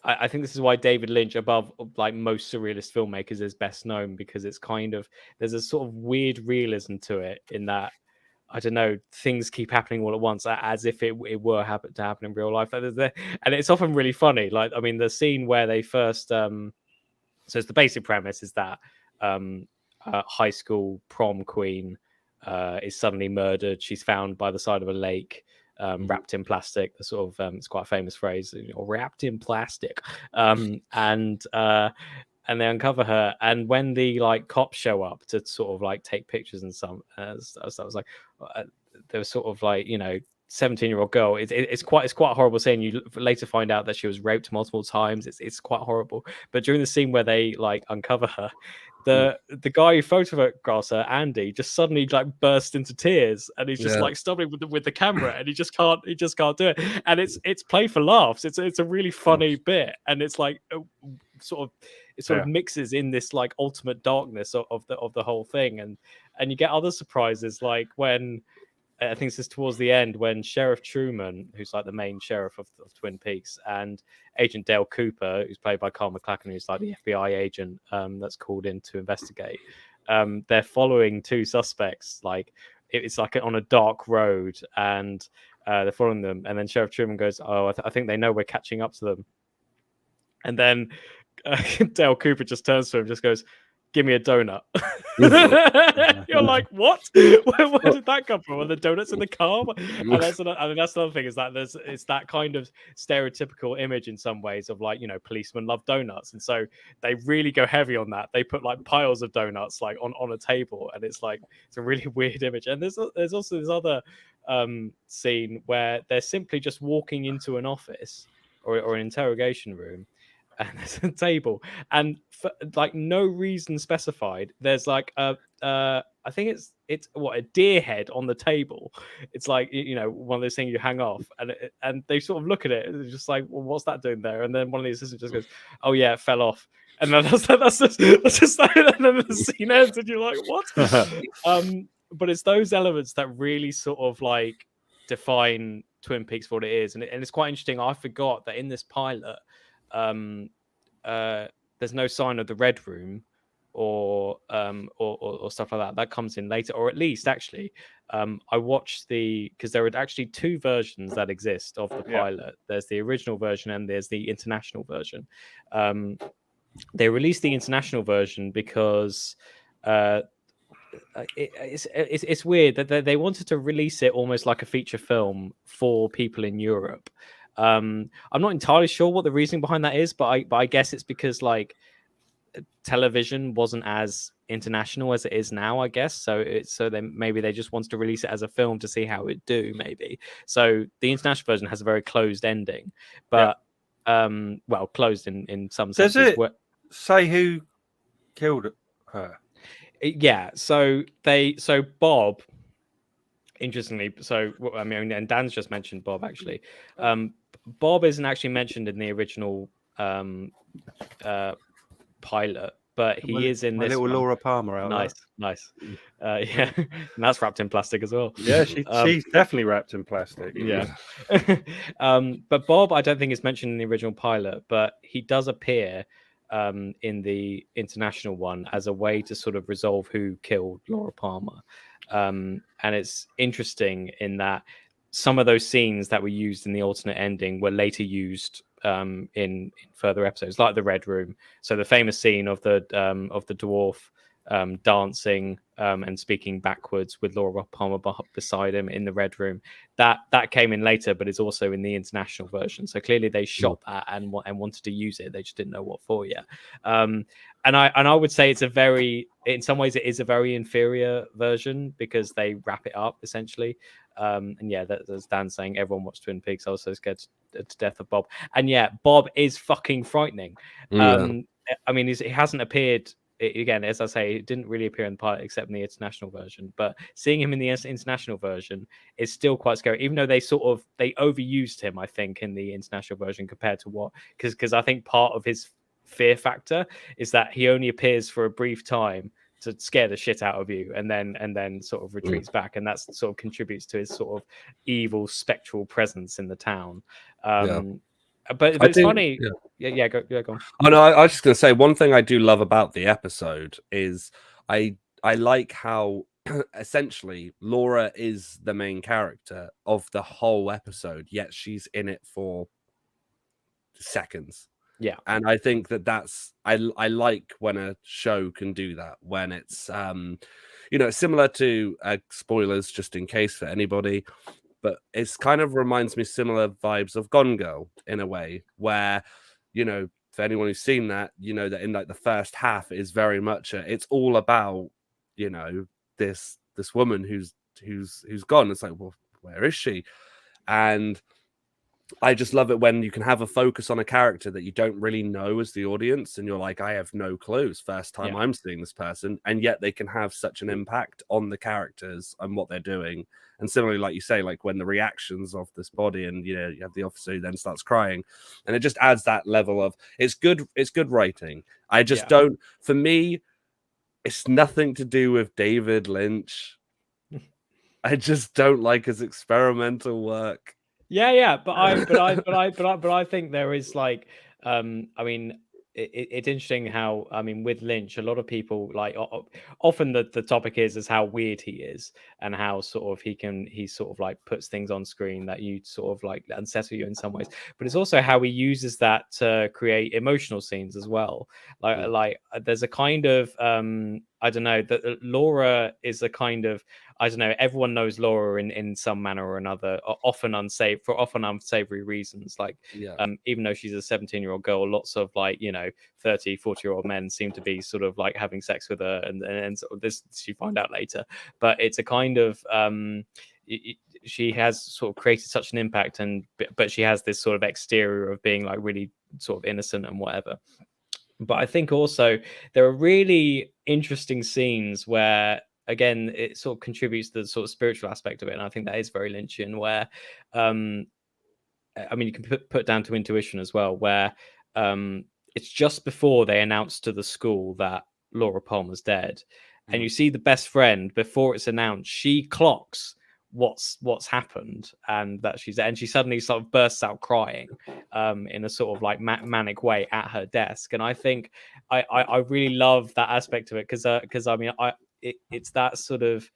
I think this is why David Lynch, above like most surrealist filmmakers, is best known, because it's kind of, there's a sort of weird realism to it in that, I don't know, things keep happening all at once as if it were to happen in real life. And it's often really funny. Like, I mean, the scene where they first, so it's the basic premise is that high school prom queen is suddenly murdered. She's found by the side of a lake. Wrapped in plastic, the sort of it's quite a famous phrase, or wrapped in plastic, and they uncover her. And when the like cops show up to sort of like take pictures and some stuff, I was like, there was sort of like, you know, 17-year-old girl. It's quite a horrible scene. You later find out that she was raped multiple times. It's quite horrible. But during the scene where they like uncover her, the guy who photographs her, Andy, just suddenly like burst into tears, and he's just like stumbling with the camera, and he just can't do it. And it's played for laughs. It's a really funny bit, and it's like sort of it sort of mixes in this like ultimate darkness of the whole thing, and you get other surprises like when I think this is towards the end when Sheriff Truman, who's like the main sheriff of Twin Peaks, and Agent Dale Cooper, who's played by Carl McLachlan, who's like the FBI agent that's called in to investigate. They're following two suspects. Like it's like on a dark road, and they're following them. And then Sheriff Truman goes, "Oh, I think they know we're catching up to them." And then Dale Cooper just turns to him, and just goes, "Give me a donut." You're like, what? Where did that come from? Are the donuts in the car? And that's another thing, is that it's that kind of stereotypical image in some ways of like, policemen love donuts, and so they really go heavy on that. They put like piles of donuts like on a table, and it's like it's a really weird image. And there's also this other scene where they're simply just walking into an office or an interrogation room, and there's a table, and for like no reason specified, there's like I think it's what, a deer head on the table. It's like, one of those things you hang off, and they sort of look at it and they're just like, well, what's that doing there? And then one of the assistants just goes, "Oh yeah, it fell off." And then that's just like, and then the scene ends, and you're like, what? But it's those elements that really sort of like define Twin Peaks for what it is, and it's quite interesting. I forgot that in this pilot, there's no sign of the Red Room or stuff like that. That comes in later, or at least actually, I watched because there are actually two versions that exist of the pilot. There's the original version and there's the international version. They released the international version because it's weird that they wanted to release it almost like a feature film for people in Europe. I'm not entirely sure what the reasoning behind that is, but I guess it's because like television wasn't as international as it is now, I guess. So maybe they just wanted to release it as a film to see how it do, maybe. So the international version has a very closed ending, but well, closed in some sense. Does it say who killed her? Yeah. So Bob. Interestingly, and Dan's just mentioned Bob actually. Bob isn't actually mentioned in the original pilot, but he is in this little one. Laura Palmer out nice. Yeah, and that's wrapped in plastic as well. Yeah, she's definitely wrapped in plastic. Yeah. But Bob, I don't think is mentioned in the original pilot, but he does appear in the international one as a way to sort of resolve who killed Laura Palmer. And it's interesting in that some of those scenes that were used in the alternate ending were later used in further episodes, like the Red Room. So the famous scene of the dwarf dancing and speaking backwards with Laura Palmer beside him in the Red Room, that came in later, but it's also in the international version. So clearly they shot that and wanted to use it. They just didn't know what for yet. And I would say in some ways it is a very inferior version because they wrap it up essentially. And yeah, that's Dan saying everyone watched Twin Peaks. I was so scared to death of Bob. And yeah, Bob is fucking frightening. I mean, he hasn't appeared. Again, as I say, it didn't really appear in the pilot except in the international version. But seeing him in the international version is still quite scary, even though they overused him, I think, in the international version compared to because I think part of his fear factor is that he only appears for a brief time to scare the shit out of you and then sort of retreats back, and that sort of contributes to his sort of evil spectral presence in the town. But it's funny. Yeah, go on. Oh no, I was just going to say one thing I do love about the episode is I like how essentially Laura is the main character of the whole episode, yet she's in it for seconds. Yeah, and I think that's I like when a show can do that, when it's similar to spoilers just in case for anybody. But it's kind of reminds me similar vibes of Gone Girl in a way where, for anyone who's seen that, that in like the first half is very much it's all about, this woman who's gone. It's like, well, where is she? And I just love it when you can have a focus on a character that you don't really know as the audience, and you're like, I have no clue. It's first time I'm seeing this person, and yet they can have such an impact on the characters and what they're doing. And similarly, like you say, like when the reactions of this body, and you have the officer who then starts crying, and it just adds that level of it's good writing. I just don't, for me, it's nothing to do with David Lynch. I just don't like his experimental work. But I think there is like, I mean, it's interesting how, I mean, with Lynch, a lot of people like often the topic is how weird he is, and how sort of he sort of like puts things on screen that you sort of like unsettle you in some ways, but it's also how he uses that to create emotional scenes as well. Like there's a kind of I don't know, that Laura is a kind of, I don't know, everyone knows Laura in some manner or another, often unsavory reasons. Like, even though she's a 17-year-old girl, lots of like, 30, 40-year-old men seem to be sort of like having sex with her. And sort of this, you find out later. But it's a kind of, she has sort of created such an impact, but she has this sort of exterior of being like really sort of innocent and whatever. But I think also there are really interesting scenes where, again, it sort of contributes to the sort of spiritual aspect of it. And I think that is very Lynchian, where, I mean, you can put down to intuition as well, where it's just before they announce to the school that Laura Palmer's dead. And you see the best friend, before it's announced, she clocks what's happened, and that she's there, and she suddenly sort of bursts out crying in a sort of like manic way at her desk. And I think I really love that aspect of it, because I mean it's that sort of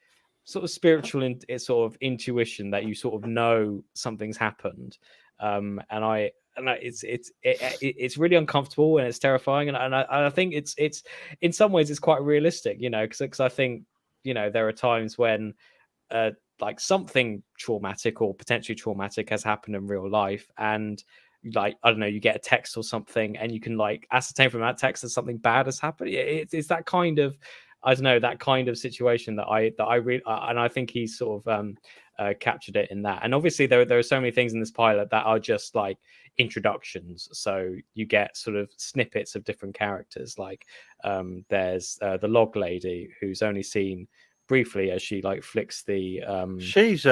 spiritual sort of intuition that you sort of know something's happened, and it's really uncomfortable and it's terrifying, and I think it's in some ways it's quite realistic, because I think there are times when like something traumatic or potentially traumatic has happened in real life, and like, I don't know, you get a text or something and you can like ascertain from that text that something bad has happened. It's that kind of, I don't know, that kind of situation that I really, and I think he's sort of captured it in that. And obviously there are so many things in this pilot that are just like introductions, so you get sort of snippets of different characters. Like there's the log lady, who's only seen briefly as she like flicks the she's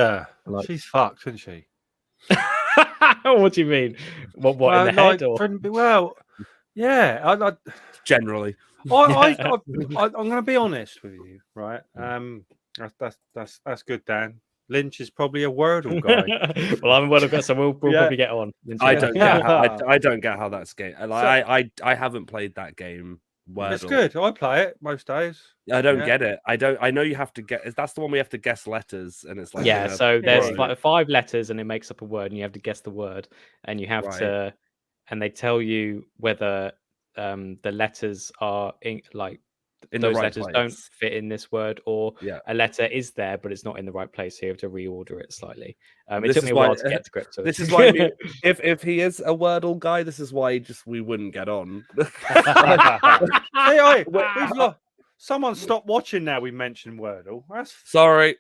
fucked, isn't she? What do you mean? What in the head? Or? Well, yeah, I generally I'm going to be honest with you, right? That's good, Dan. Lynch is probably a Wordle guy. Well, I'm a Wordle guy, so we'll probably get on. I don't get how that's game. I haven't played that game. Wordle. It's good. I play it most days. I don't get it. I know you have to get. That's the one we have to guess letters, and it's like so there's like 5 letters, and it makes up a word, and you have to guess the word, and you have to, and they tell you whether the letters are in those letters place. Don't fit in this word, or a letter is there but it's not in the right place, so you have to reorder it slightly. It took me a while to get to grips with. This is why if he is a Wordle guy, this is why we wouldn't get on. Someone stop watching now. We mentioned Wordle. Sorry.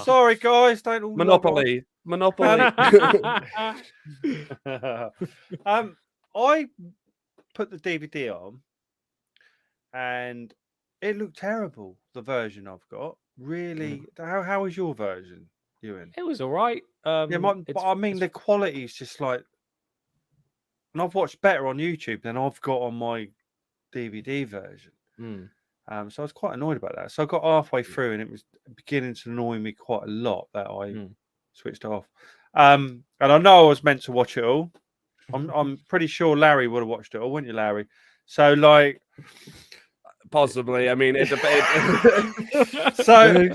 Sorry guys, don't all Monopoly. I put the DVD on and it looked terrible, the version I've got. Really? How was your version, Ewan? It was all right. But I mean, the quality is just like, and I've watched better on YouTube than I've got on my DVD version. So I was quite annoyed about that. So I got halfway through and it was beginning to annoy me quite a lot that I switched off. And I know I was meant to watch it all. I'm pretty sure Larry would have watched it all, wouldn't you, Larry? So like, possibly. I mean, it's so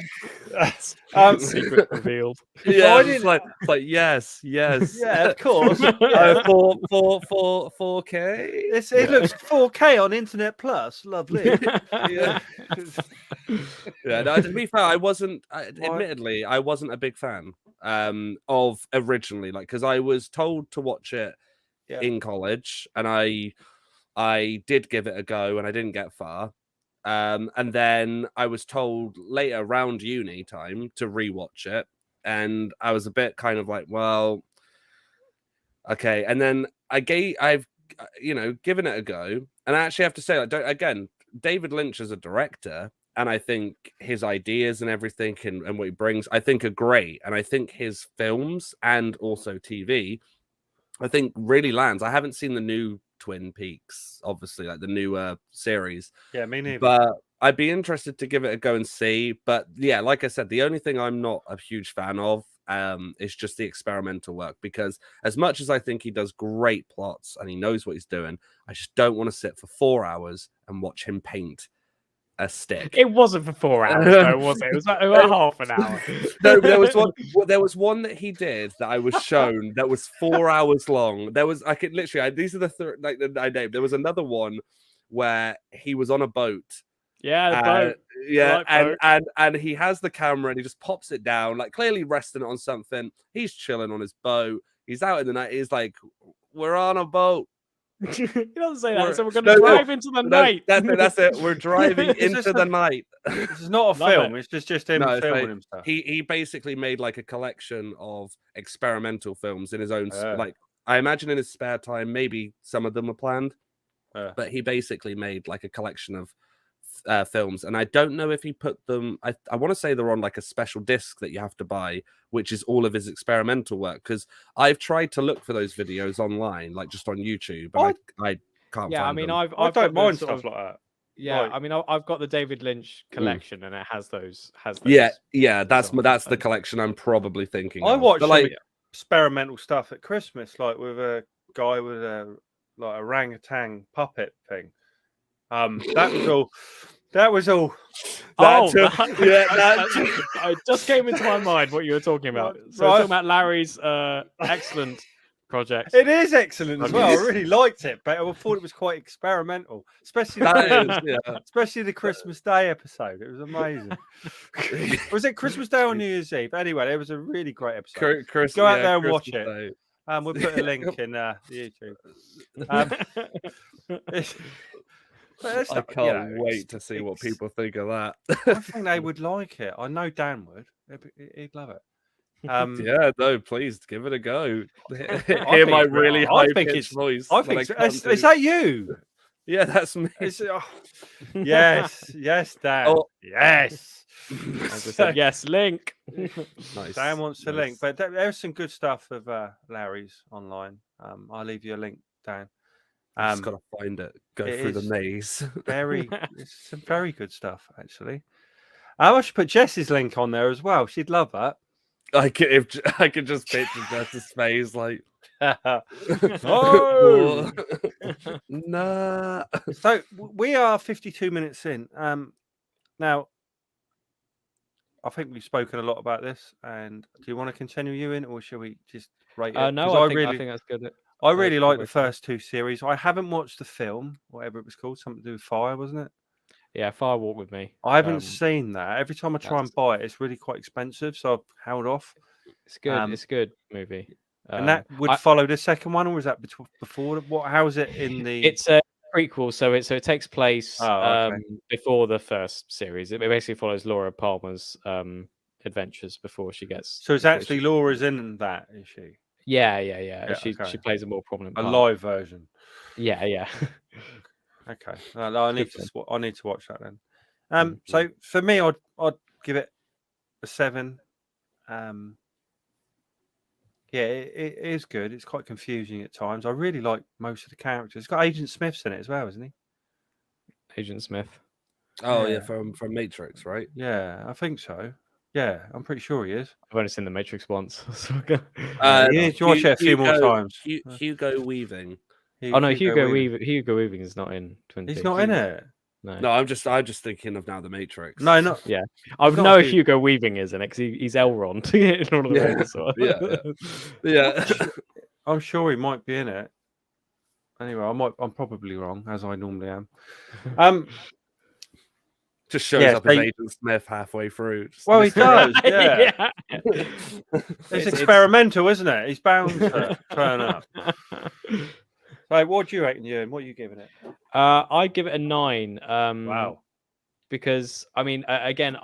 secret revealed. Yeah, it's like yes, yeah, of course. 4K. It looks 4K on Internet Plus. Lovely. Yeah. No, to be fair, admittedly, I wasn't a big fan of originally, like, because I was told to watch it in college, and I did give it a go, and I didn't get far. And then I was told later around uni time to rewatch it, and I was a bit kind of like, well, Okay, and then I've given it a go, and I actually have to say, again, David Lynch as a director, and I think his ideas and everything and what he brings, I think are great, and I think his films and also TV, I think really lands. I haven't seen the new Twin Peaks, obviously, like the new series. Yeah, me neither. But I'd be interested to give it a go and see. But yeah, like I said, the only thing I'm not a huge fan of is just the experimental work, because as much as I think he does great plots and he knows what he's doing, I just don't want to sit for 4 hours and watch him paint a stick. It wasn't for 4 hours, though, was it? It was like about half an hour. No, there was one that he did that I was shown that was 4 hours long. There was these are the I named. There was another one where he was on a boat. Yeah, the boat. Yeah, boat. and he has the camera and he just pops it down, like clearly resting it on something. He's chilling on his boat. He's out in the night. He's like, "We're on a boat." He doesn't say that. So we're going to drive into the night. That's it. We're driving into the night. This is not a film. It's just him filming himself. He basically made like a collection of experimental films in his own. Like I imagine in his spare time, maybe some of them were planned, but he basically made like a collection of films, and I don't know if he put them. I want to say they're on like a special disc that you have to buy, which is all of his experimental work. Because I've tried to look for those videos online, like just on YouTube, and I can't. Yeah, find I mean, them. I don't mind stuff like that. Yeah, I mean, I've got the David Lynch collection, and it has those. Yeah. That's the collection I'm probably thinking. I of. watched But, like experimental stuff at Christmas, like with a guy with a orangutan puppet thing. That was all. It just came into my mind what you were talking about. So talking about Larry's excellent project. It is excellent as well. I really liked it, but I thought it was quite experimental, especially the Christmas Day episode. It was amazing. Was it Christmas Day or New Year's Eve? Anyway, it was a really great episode. Go out there and watch it. We'll put a link in the YouTube. I can't wait to see what people think of that. I think they would like it. I know Dan would. He'd love it. Yeah, no, please give it a go. Hear my really high-pitched voice. I think is that you? Yeah, that's me. Yes, Dan. Yes. As I said, yes, link. Nice. Dan wants to link, but there's some good stuff of Larry's online. I'll leave you a link, Dan. Just gotta find it. Go through the maze. It's some very good stuff, actually. I should put Jess's link on there as well. She'd love that. I could just picture Jess's face, like, oh, nah. So we are 52 minutes in. Now, I think we've spoken a lot about this. And do you want to continue, Ewan, or shall we just rate it? No, I think that's good. I really like the first two series. I haven't watched the film, whatever it was called, something to do with fire, wasn't it? Yeah, Fire Walk with Me. I haven't seen that. Every time I try and buy it, it's really quite expensive, so I've held off. It's good. It's a good movie. And that would follow the second one, or was that before? How is it in the? It's a prequel, so it takes place before the first series. It basically follows Laura Palmer's adventures before she gets. So it's actually Laura's in that, is she? Yeah. She plays a more prominent part. Live version. Yeah. Okay. I need to watch that then. So for me, I'd give it a 7. Yeah, it is good. It's quite confusing at times. I really like most of the characters. It's got Agent Smith's in it as well, isn't he? Agent Smith. Oh yeah, from Matrix, right? Yeah, I think so. Yeah, I'm pretty sure he is. I've only seen The Matrix once. You need to watch it a few more times. Hugo Weaving. Hugo Weaving is not in Twin Peaks. He's not in it. No, I'm just thinking of now The Matrix. No, not. Yeah, I know Hugo Weaving is in it because he's Elrond in all of the Yeah. I'm sure he might be in it. Anyway, I'm probably wrong, as I normally am. Just shows up as Agent Smith halfway through. Well, he does. Yeah. It's experimental, isn't it? He's bound to turn up. So, what do you reckon, Ewan? What are you giving it? I give it a 9. Wow. because I mean, again,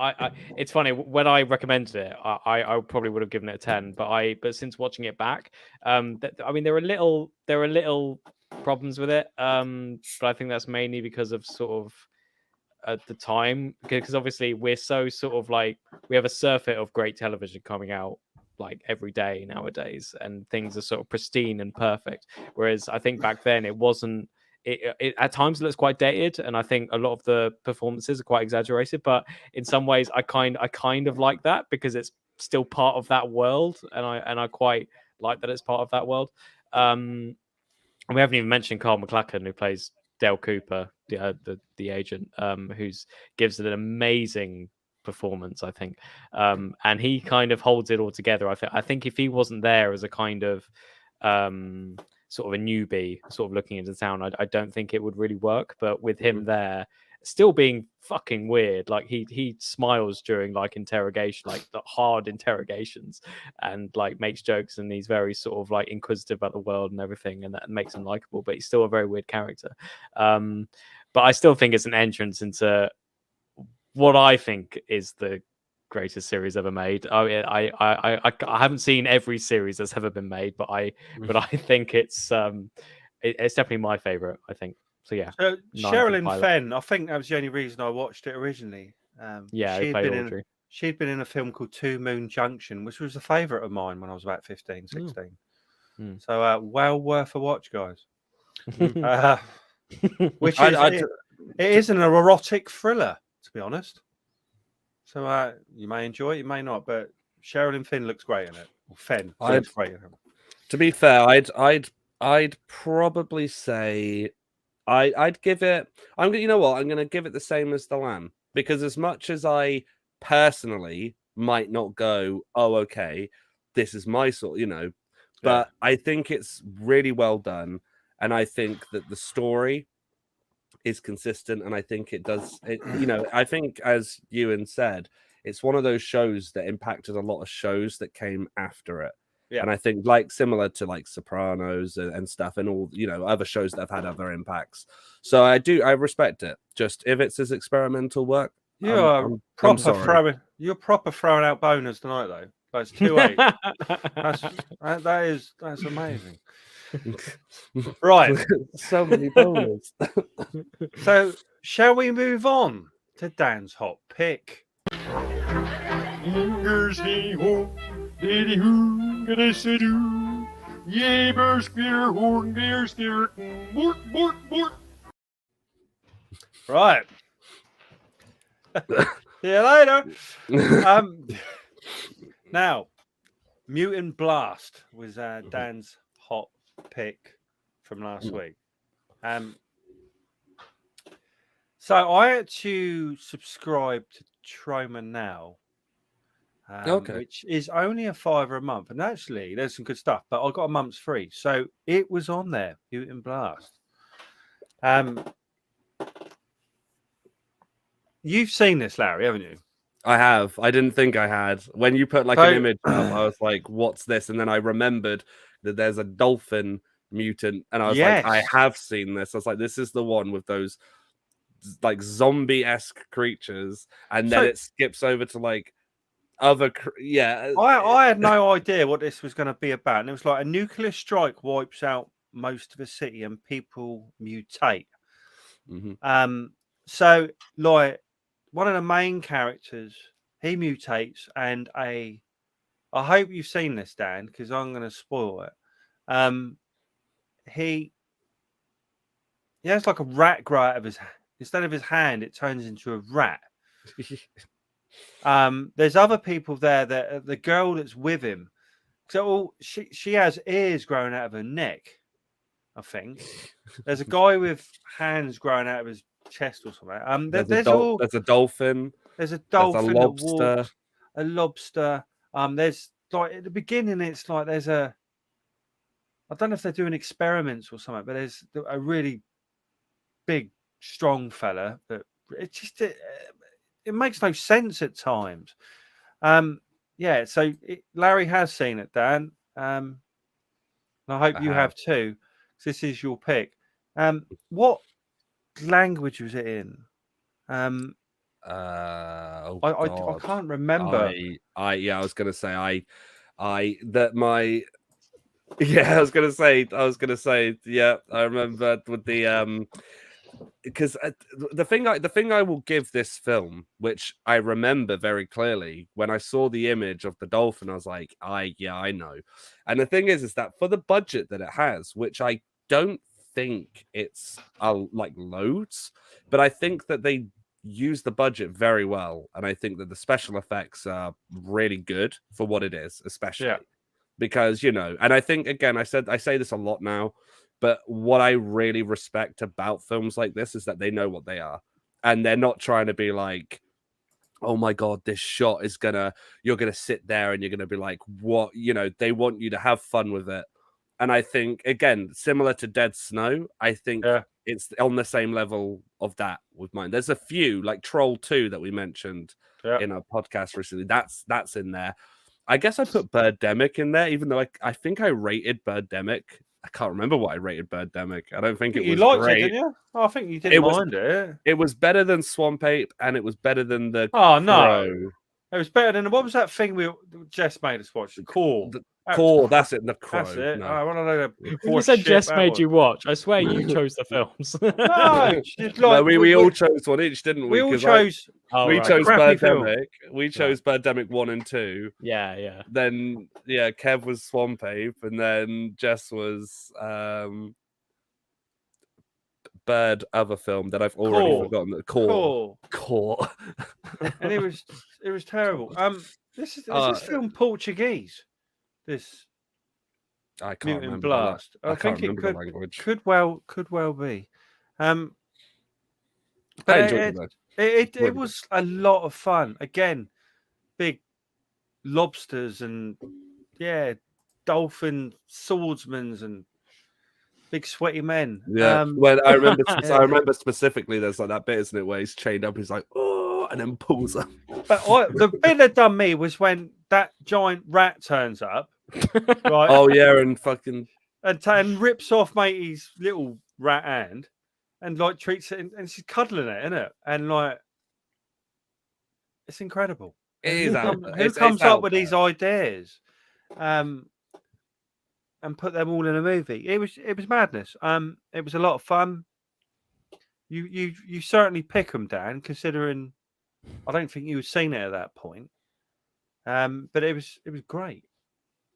it's funny when I recommended it, I probably would have given it a 10, but since watching it back, I mean, there are little problems with it, but I think that's mainly because of sort of at the time, because obviously we're so sort of like we have a surfeit of great television coming out like every day nowadays, and things are sort of pristine and perfect, whereas I think back then it wasn't. It at times looks quite dated, and I think a lot of the performances are quite exaggerated, but in some ways I kind of like that because it's still part of that world, and I quite like that it's part of that world. And we haven't even mentioned Carl McLachlan, who plays Dale Cooper, the agent, who's gives it an amazing performance, I think, and he kind of holds it all together. I think if he wasn't there as a kind of sort of a newbie, sort of looking into town, I don't think it would really work. But with him there, still being fucking weird, like he smiles during like interrogation, like the hard interrogations, and like makes jokes, and he's very sort of like inquisitive about the world and everything, and that makes him likable. But he's still a very weird character. But I still think it's an entrance into what I think is the greatest series ever made. I haven't seen every series that's ever been made, but I think it's definitely my favorite, I think. So yeah. So Sherilyn Fenn, I think that was the only reason I watched it originally. Yeah, she'd been in a film called Two Moon Junction, which was a favorite of mine when I was about 15, 16. So well worth a watch, guys. Which is it is an erotic thriller, to be honest. So you may enjoy it, you may not, but Sherilyn Fenn looks great in it. Or Fenn looks great in it. To be fair, I'd probably say I'd give it. You know what? I'm going to give it the same as The Lamb, because as much as I personally might not go, oh, okay, this is my sort, but I think it's really well done, and I think that the story is consistent, and I think it does. I think, as Ewan said, it's one of those shows that impacted a lot of shows that came after it. Yeah. And I think similar to like Sopranos and stuff, and all other shows that have had other impacts. So I respect it. Just if it's his experimental work, you're proper throwing out boners tonight, though. That's 2-8. That's amazing. Right, so many boners. So shall we move on to Dan's hot pick? Right. See you later. Now, Mutant Blast was Dan's hot pick from last week. So I had to subscribe to Troma Now, which is only a $5 a month, and actually there's some good stuff. But I got a month's free, so it was on there. Mutant Blast. You've seen this, Larry, haven't you? I have. I didn't think I had. When you put an image up, I was like, "What's this?" And then I remembered that there's a dolphin mutant, and I was like, "I have seen this." I was like, "This is the one with those like zombie-esque creatures," and then it skips over to other. I had no idea what this was going to be about, and it was like a nuclear strike wipes out most of a city, and people mutate. So one of the main characters, he mutates, and I hope you've seen this, Dan, because I'm going to spoil it. He has like a rat grow out of his. Instead of his hand, it turns into a rat. There's other people there. That the girl that's with him. So she has ears growing out of her neck. I think there's a guy with hands growing out of his chest or something. There's a dolphin. There's a dolphin. There's a lobster. A lobster. There's at the beginning, it's like there's a. I don't know if they're doing experiments or something, but there's a really big, strong fella. But it makes no sense at times. So Larry has seen it, Dan. And I hope you have too. This is your pick. What language was it in? Oh I God. can't remember. I was gonna say I that my yeah, I was gonna say, yeah, I remember with the because the thing I will give this film, which I remember very clearly, when I saw the image of the dolphin, I was like, I know. And the thing is that for the budget that it has, which I don't think it's like loads, but I think that they use the budget very well, and I think that the special effects are really good for what it is, especially because and I think again, I say this a lot now, but what I really respect about films like this is that they know what they are, and they're not trying to be like, oh my God, this shot is you're gonna sit there and you're gonna be like, what? They want you to have fun with it. And I think, again, similar to Dead Snow, I think it's on the same level of that with mine. There's a few, like Troll 2 that we mentioned in our podcast recently. That's in there. I guess I put Birdemic in there, even though I think I rated Birdemic. I can't remember what I rated Birdemic. I don't think it was you liked great. it, didn't you? Oh, I think you didn't mind it. It was better than Swamp Ape, and it was better than the Crow. No. It was better than what was that thing Jess made us watch? Core. That's it. The Crow. That's it. No. I want to know you said Jess made you watch. I swear you chose the films. We all chose one each, didn't we? We all chose. We chose Birdemic. We chose Birdemic 1 and 2. Yeah. Then Kev was Swamp Ape, and then Jess was Bird other film that I've already forgotten. The Core. And it was terrible. Is this film Portuguese? This I can't Mutant remember Blast. I think can't it remember the language. could well be. But I enjoyed it was a lot of fun. Again, big lobsters and dolphin swordsmen and big sweaty men. Yeah. Well, I remember specifically there's like that bit, isn't it, where he's chained up, he's like, oh, and then pulls up. But the bit that done me was when that giant rat turns up. Right. Oh yeah, and fucking and rips off matey's little rat hand and like treats it and she's cuddling it, isn't it? And like it's incredible. Who comes up with these ideas? And put them all in a movie. It was madness. It was a lot of fun. You certainly pick them, Dan, considering I don't think you had seen it at that point. But it was great.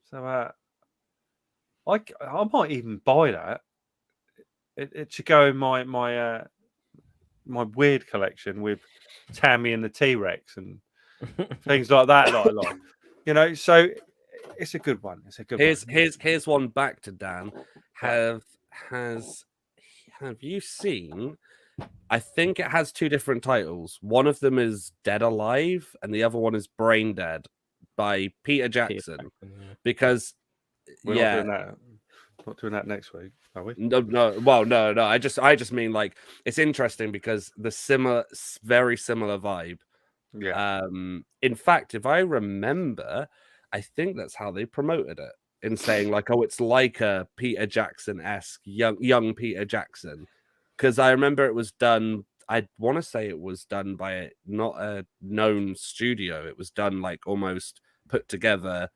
So I might even buy that. It should go in my weird collection with Tammy and the T-Rex and things like that. That I like, So it's a good one. It's a good one. Here's one back to Dan. Have you seen? I think it has two different titles. One of them is Dead Alive, and the other one is Brain Dead by Peter Jackson. Because we're not doing that next week, are we? No. Well, no. I just mean like it's interesting because the very similar vibe. Yeah. In fact, if I remember, I think that's how they promoted it, in saying like, oh, it's like a Peter Jackson-esque young Peter Jackson. Because I remember it was done. I want to say it was done by not a known studio. It was done like almost put together.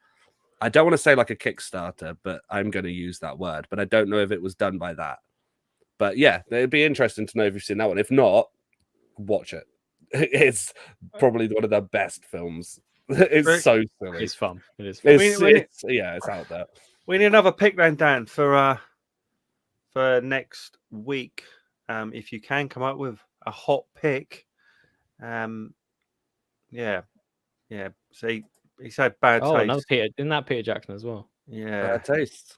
I don't want to say like a Kickstarter, but I'm going to use that word. But I don't know if it was done by that. But yeah, it'd be interesting to know if you've seen that one. If not, watch it. It's probably one of the best films. It's so silly. It's fun. It is fun. It's out there. We need another pick then, Dan, for next week. If you can come up with a hot pick. Yeah. See, he said Bad Taste. Oh, no, Peter. Isn't that Peter Jackson as well? Yeah. Bad Taste.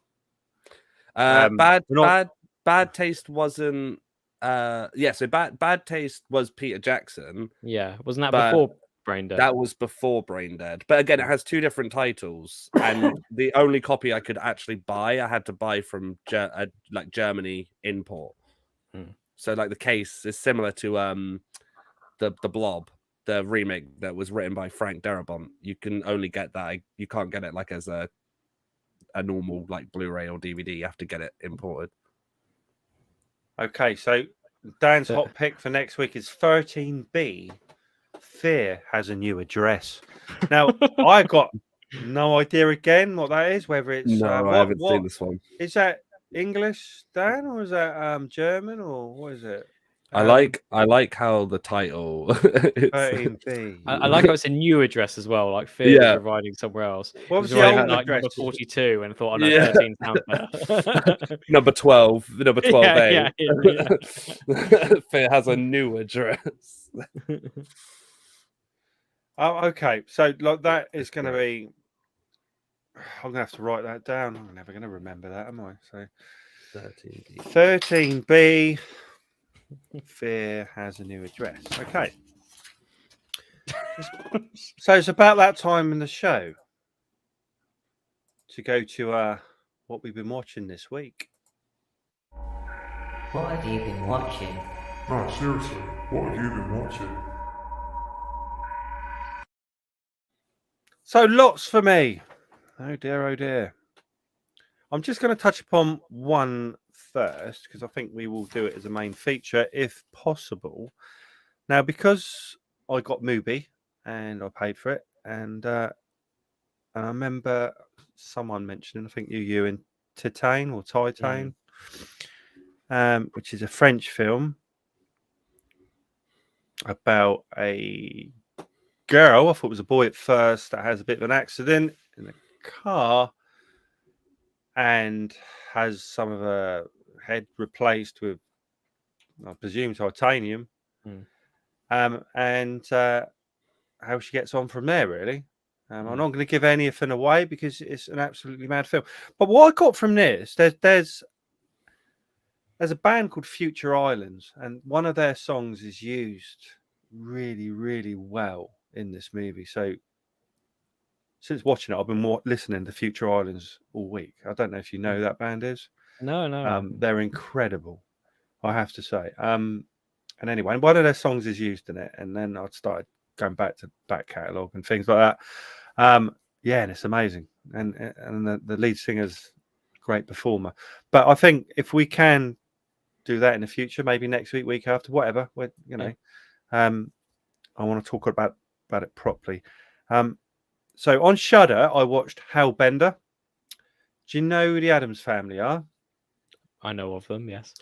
Bad Taste wasn't. So Bad Taste was Peter Jackson. Yeah, wasn't that before Brain Dead? That was before Brain Dead. But again, it has two different titles, and the only copy I could actually buy, I had to buy from Germany import. So like the case is similar to the Blob, the remake that was written by Frank Darabont. You can only get that. You can't get it like as a normal like Blu-ray or DVD. You have to get it imported. Okay, so Dan's hot pick for next week is 13B, Fear Has a New Address. Now, I got no idea again what that is. Whether it's No, I haven't seen this one. Is that English, Dan, or is that German, or what is it? I like how the title. 13B. I like how it's a new address as well. Like Fear was residing somewhere else. What was So the I old had like address? number 42 and thought, oh no, 13 sounds better. Number 12, number 12A. Yeah. Fear Has a New Address. Oh, okay. So like that is going to be. I'm going to have to write that down. I'm never going to remember that, am I? So 13B. Fear Has a New Address. Okay. So it's about that time in the show to go to what we've been watching this week. What have you been watching? No, seriously, what have you been watching? So lots for me. Oh dear, oh dear. I'm just going to touch upon one first because I think we will do it as a main feature if possible. Now, because I got Mubi and I paid for it, and I remember someone mentioning, I think you in Titane or Titane, which is a French film about a girl. I thought it was a boy at first that has a bit of an accident in a car and has some of her head replaced with, I presume, titanium. And how she gets on from there, really. I'm not going to give anything away because it's an absolutely mad film. But what I got from this, there's a band called Future Islands, and one of their songs is used really, really well in this movie. So since watching it, I've been listening to Future Islands all week. I don't know if you know that band is. No. They're incredible, I have to say. And anyway, one of their songs is used in it, and then I started going back to back catalogue and things like that. And it's amazing. And the lead singer's a great performer. But I think if we can do that in the future, maybe next week, week after, whatever, I want to talk about it properly. So on Shudder, I watched Hellbender. Do you know who the Addams Family are? I know of them, yes.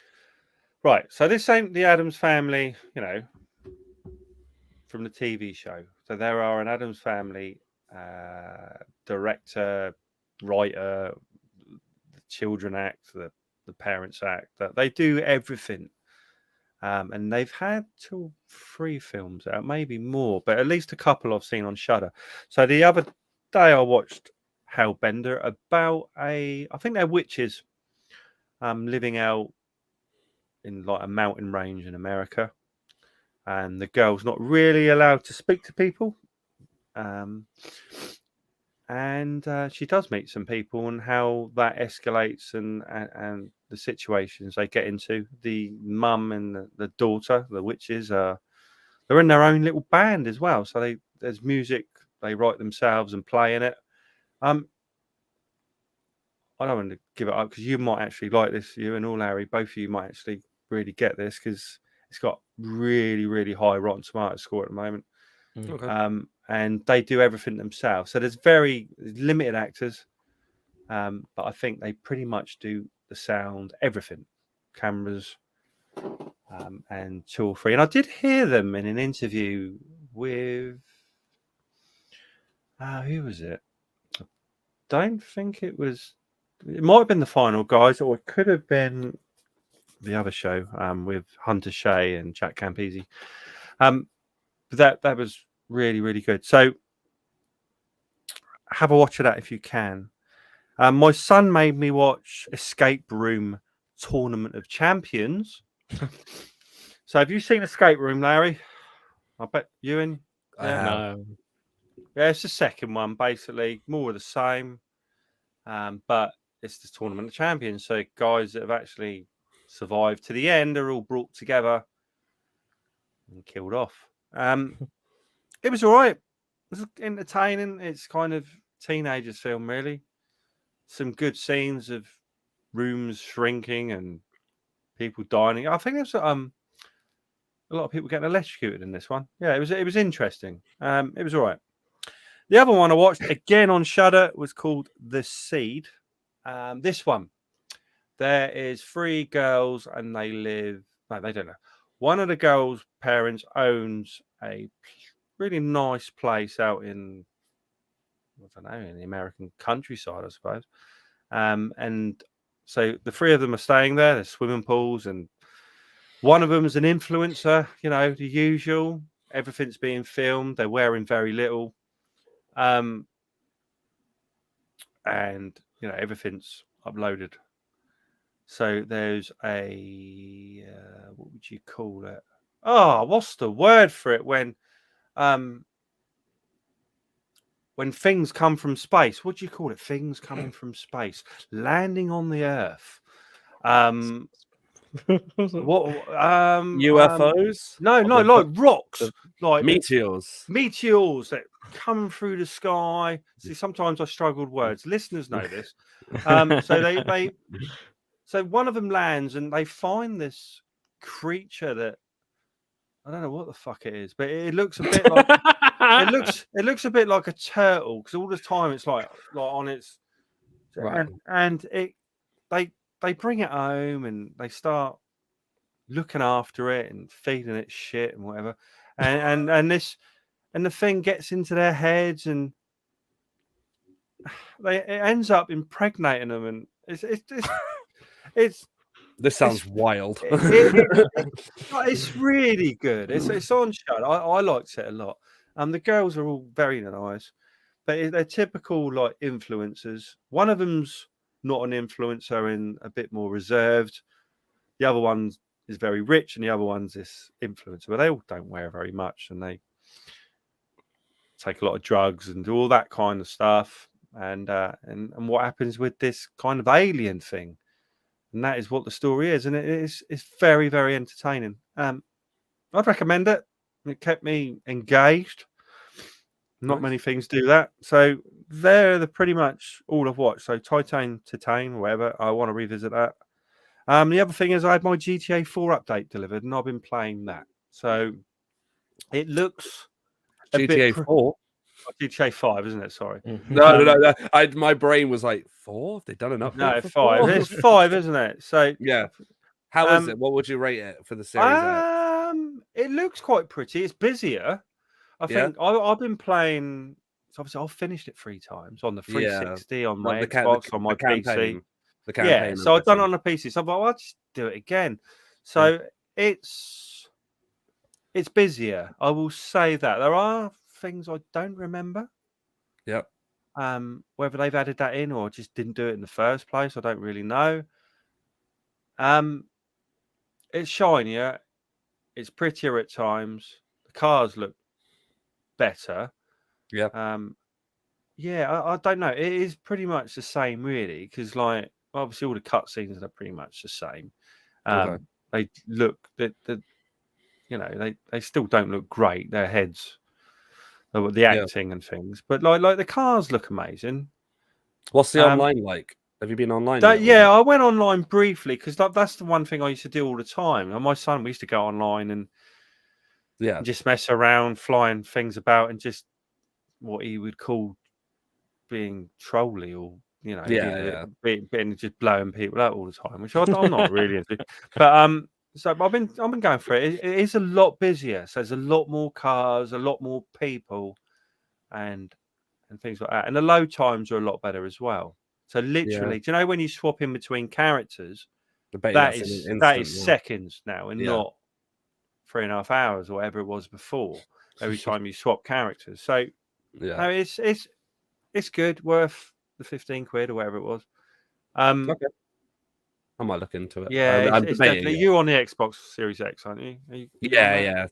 Right. So this ain't the Addams Family, from the TV show. So there are an Addams Family director, writer, the children act, the parents act. That they do everything. And they've had 2 or 3 films out, maybe more, but at least a couple I've seen on Shudder. So the other day I watched Hellbender about I think they're witches living out in like a mountain range in America. And the girl's not really allowed to speak to people. And she does meet some people, and how that escalates and the situations they get into. The mum and the daughter, the witches, they're in their own little band as well. So there's music they write themselves and play in it. I don't want to give it up because you might actually like this. You and all Larry, both of you might actually really get this because it's got really, really high Rotten Tomatoes score at the moment. Okay. And they do everything themselves. So there's very limited actors, but I think they pretty much do the sound, everything, cameras, and 2 or 3. And I did hear them in an interview with who was it? I don't think it was. It might have been the Final Guys, or it could have been the other show with Hunter Shea and Jack Campese. But that was really, really good. So have a watch of that if you can. My son made me watch Escape Room Tournament of Champions. So have you seen Escape Room, Larry? I bet you in. I have. No. Yeah, it's the second one, basically. More of the same. But it's the Tournament of Champions. So guys that have actually survived to the end are all brought together and killed off. It was all right. It was entertaining. It's kind of teenagers film, really. Some good scenes of rooms shrinking and people dying. I think there's a lot of people getting electrocuted in this one. Yeah, it was interesting. It was all right. The other one I watched again on Shudder was called The Seed. This one, there is 3 girls and they live. No, they don't know. One of the girls' parents owns a really nice place out in, I don't know, in the American countryside, I suppose. And so the 3 of them are staying there. There's swimming pools, and one of them is an influencer. You know, the usual. Everything's being filmed. They're wearing very little, and you know everything's uploaded. So there's a what would you call it? Oh, what's the word for it when things come from space? What do you call it? Things coming from space, landing on the Earth. What? UFOs? No, like rocks, like meteors that come through the sky. See, sometimes I struggle with words. Listeners know this. So so one of them lands and they find this creature that I don't know what the fuck it is, but it looks a bit like it looks a bit like a turtle because all the time it's like on its right. and they bring it home and they start looking after it and feeding it shit and whatever, and the thing gets into their heads and it ends up impregnating them, and it's this sounds wild. It's really good. It's on show. I liked it a lot. The girls are all very nice, but they're typical like influencers. One of them's not an influencer and a bit more reserved. The other one is very rich, and the other one's this influencer. But they all don't wear very much, and they take a lot of drugs and do all that kind of stuff. And what happens with this kind of alien thing? And that is what the story is, and it's very, very entertaining. I'd recommend it. It kept me engaged. Not many things do that. So they're pretty much all I've watched. So Titan, whatever. I want to revisit that. The other thing is I had my GTA 4 update delivered, and I've been playing that. So it looks GTA 4. GTA 5, isn't it? Sorry. No. My brain was like 4. Have they done an update? No, for 5. 4? It's 5, isn't it? So yeah. How is it? What would you rate it for the series? It looks quite pretty. It's busier. I think I've been playing. So obviously, I've finished it 3 times on the 360, on my Xbox, on my PC. The campaign. Yeah, so I've done it on the PC. So I'll just do it again. So it's busier. I will say that there are things I don't remember. Yep. Whether they've added that in or just didn't do it in the first place, I don't really know. It's shinier. It's prettier at times. The cars look better. Yeah. I don't know. It is pretty much the same, really, because like obviously all the cutscenes are pretty much the same. Okay. They look they still don't look great. Their heads, the acting and things, but like the cars look amazing. What's the online like? Have you been online? I went online briefly because that's the one thing I used to do all the time. And my son, we used to go online and just mess around, flying things about, and just what he would call being trolly, or being just blowing people out all the time, which I'm not really into. But so I've been going for it. It is a lot busier, so there's a lot more cars, a lot more people, and things like that. And the load times are a lot better as well. So literally, do you know when you swap in between characters, that is seconds now, and not 3.5 hours or whatever it was before. Every time you swap characters, so no, it's good, worth the 15 quid or whatever it was. Okay. I might look into it. Yeah, it's definitely you on the Xbox Series X, aren't you? Yeah.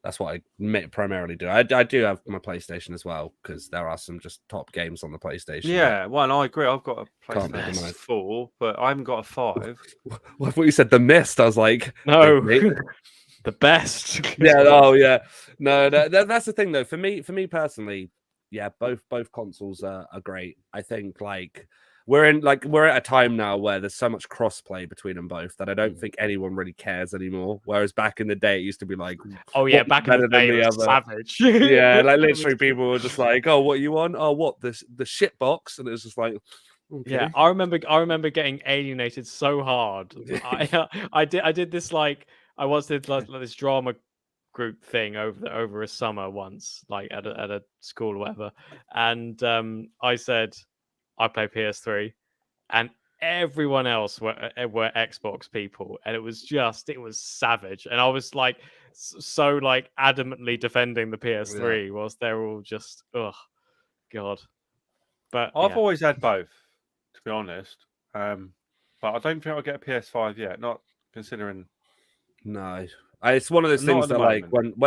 That's what I primarily do. I do have my PlayStation as well because there are some just top games on the PlayStation. Yeah, well, I agree. I've got a PlayStation 4, but I haven't got a 5. Well, I thought you said The Mist. I was like, no, the best. No, that's the thing though. For me personally, both consoles are great. I think like we're at a time now where there's so much crossplay between them both that I don't think anyone really cares anymore. Whereas back in the day, it used to be like, oh yeah, back in the day, it was savage. Yeah, like literally, people were just like, "Oh, what you on? Oh, what the shit box?" And it was just like, okay. Yeah, I remember getting alienated so hard. I did this like I once did like this drama group thing over a summer once, like at a school or whatever, and I said I play PS3, and everyone else were Xbox people, and it was savage, and I was like so like adamantly defending the PS3 whilst they're all just god. But I've always had both, to be honest. But I don't think I'll get a PS5 yet. Not considering. No, it's one of those Not things at the that like moment.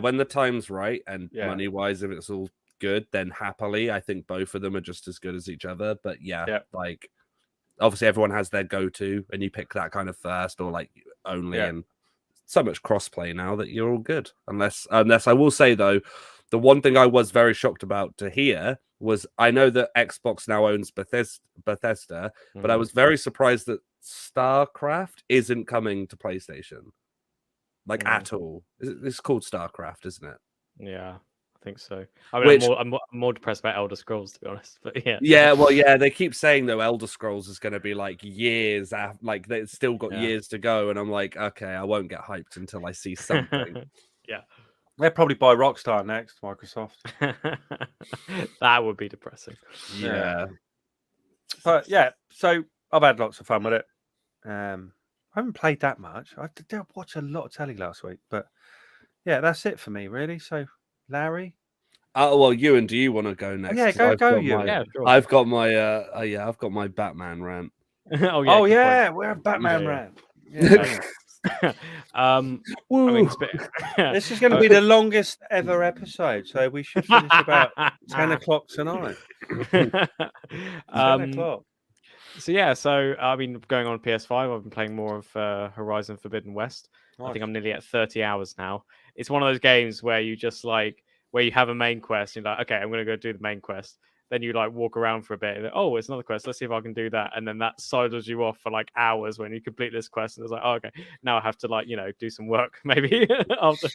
when the time's right and Yeah. money wise, if it's all good, then happily, I think both of them are just as good as each other. But Yeah. like obviously everyone has their go-to, and you pick that kind of first or like only. And so much crossplay now that you're all good. Unless I will say though, the one thing I was very shocked about to hear was I know that Xbox now owns Bethesda, but I was very surprised that StarCraft isn't coming to PlayStation. Like at all. It's called StarCraft, isn't it? Yeah, I think so. I mean, I'm more depressed about Elder Scrolls, to be honest. But yeah. Well, yeah. They keep saying though, Elder Scrolls is going to be like years after, like they've still got years to go, and I'm like, okay, I won't get hyped until I see something. Yeah, They'll probably buy Rockstar next, Microsoft. That would be depressing. Yeah. But yeah, so I've had lots of fun with it. I haven't played that much. I did watch a lot of telly last week, but yeah, that's it for me, really. So, Larry. Oh well, Ewan, do you want to go next? Yeah, go, Ewan. Yeah, sure. I've got my I've got my Batman rant. Oh yeah, we're a Batman rant. Yeah. I mean, this is going to be the longest ever episode, so we should finish about 10 o'clock tonight. 10 o'clock. So I mean, going on PS5, I've been playing more of Horizon Forbidden West. Nice. I think I'm nearly at 30 hours now. It's one of those games where you just like where you have a main quest, and you're like, okay, I'm going to go do the main quest. Then you like walk around for a bit. And, oh, it's another quest. Let's see if I can do that. And then that sidles you off for like hours when you complete this quest. And it's like, oh, okay, now I have to like do some work maybe after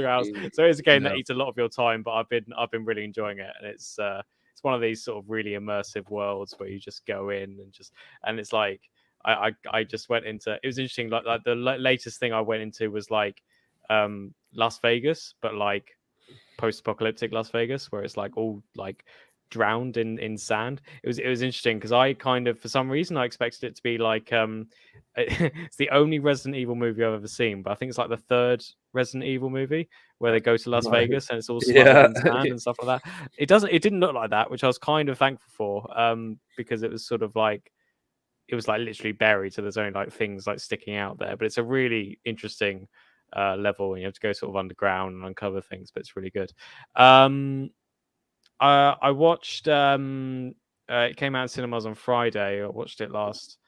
hours. So it's a game that eats a lot of your time, but I've been really enjoying it, and it's one of these sort of really immersive worlds where you just go in and it's like I just went into. It was interesting. Like the latest thing I went into was like Las Vegas, but like post-apocalyptic Las Vegas, where it's like all like drowned in sand. It was interesting because I kind of for some reason I expected it to be like it's the only Resident Evil movie I've ever seen, but I think it's like the third Resident Evil movie where they go to Las Vegas and it's all smothered in sand and stuff like that. It didn't look like that, which I was kind of thankful for, because it was sort of like it was like literally buried, so there's only like things like sticking out there. But it's a really interesting level, and you have to go sort of underground and uncover things, but it's really good. I watched it came out in cinemas on Friday. I watched it last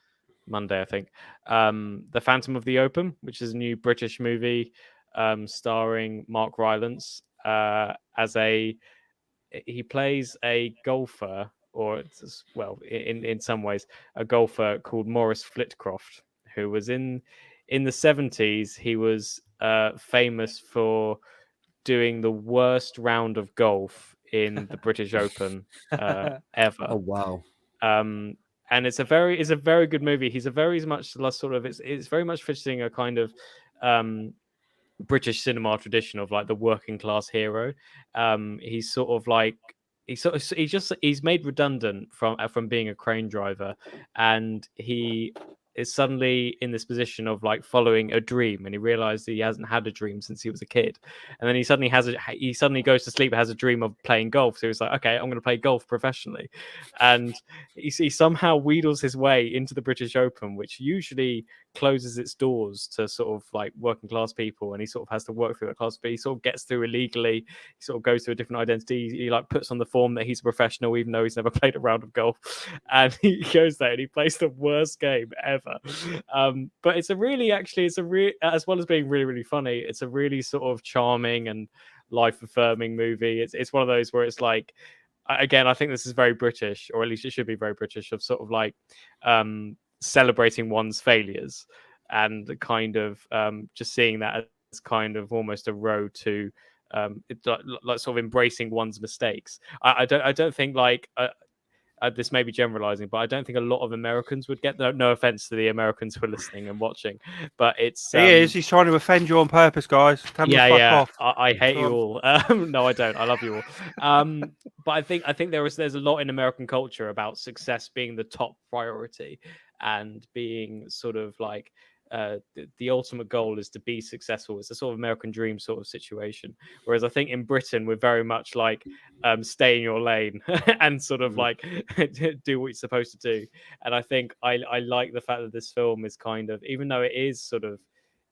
Monday, I think. The Phantom of the Opera, which is a new British movie starring Mark Rylance he plays a golfer, or in some ways a golfer called Maurice Flitcroft, who was in the 70s. He was famous for doing the worst round of golf in the British Open ever. Oh wow! And it's a very good movie. He's a very much sort of it's very much fitting a kind of British cinema tradition of like the working class hero. He's sort of like he's made redundant from being a crane driver, and he is suddenly in this position of like following a dream, and he realized he hasn't had a dream since he was a kid, and then he suddenly goes to sleep, has a dream of playing golf. So he's like, okay, I'm going to play golf professionally, and he somehow wheedles his way into the British Open, which usually closes its doors to sort of like working class people, and he sort of has to work through that class, but he sort of gets through illegally. He sort of goes to a different identity. He like puts on the form that he's a professional, even though he's never played a round of golf, and he goes there and he plays the worst game ever. But it's as well as being really, really funny, it's a really sort of charming and life affirming movie. It's one of those where it's like again, I think this is very British, or at least it should be very British, of sort of like celebrating one's failures and the kind of just seeing that as kind of almost a road to it's like sort of embracing one's mistakes. I don't think like this may be generalizing, but I don't think a lot of Americans would get that. No offense to the Americans who are listening and watching, but it's he's trying to offend you on purpose, guys. Tell him to fuck off. I hate you all. No, I don't. I love you all. But I think there's a lot in American culture about success being the top priority and being sort of like the ultimate goal is to be successful. It's a sort of American dream sort of situation. Whereas I think in Britain we're very much like stay in your lane and sort of like do what you're supposed to do. And I think I like the fact that this film is kind of, even though it is sort of,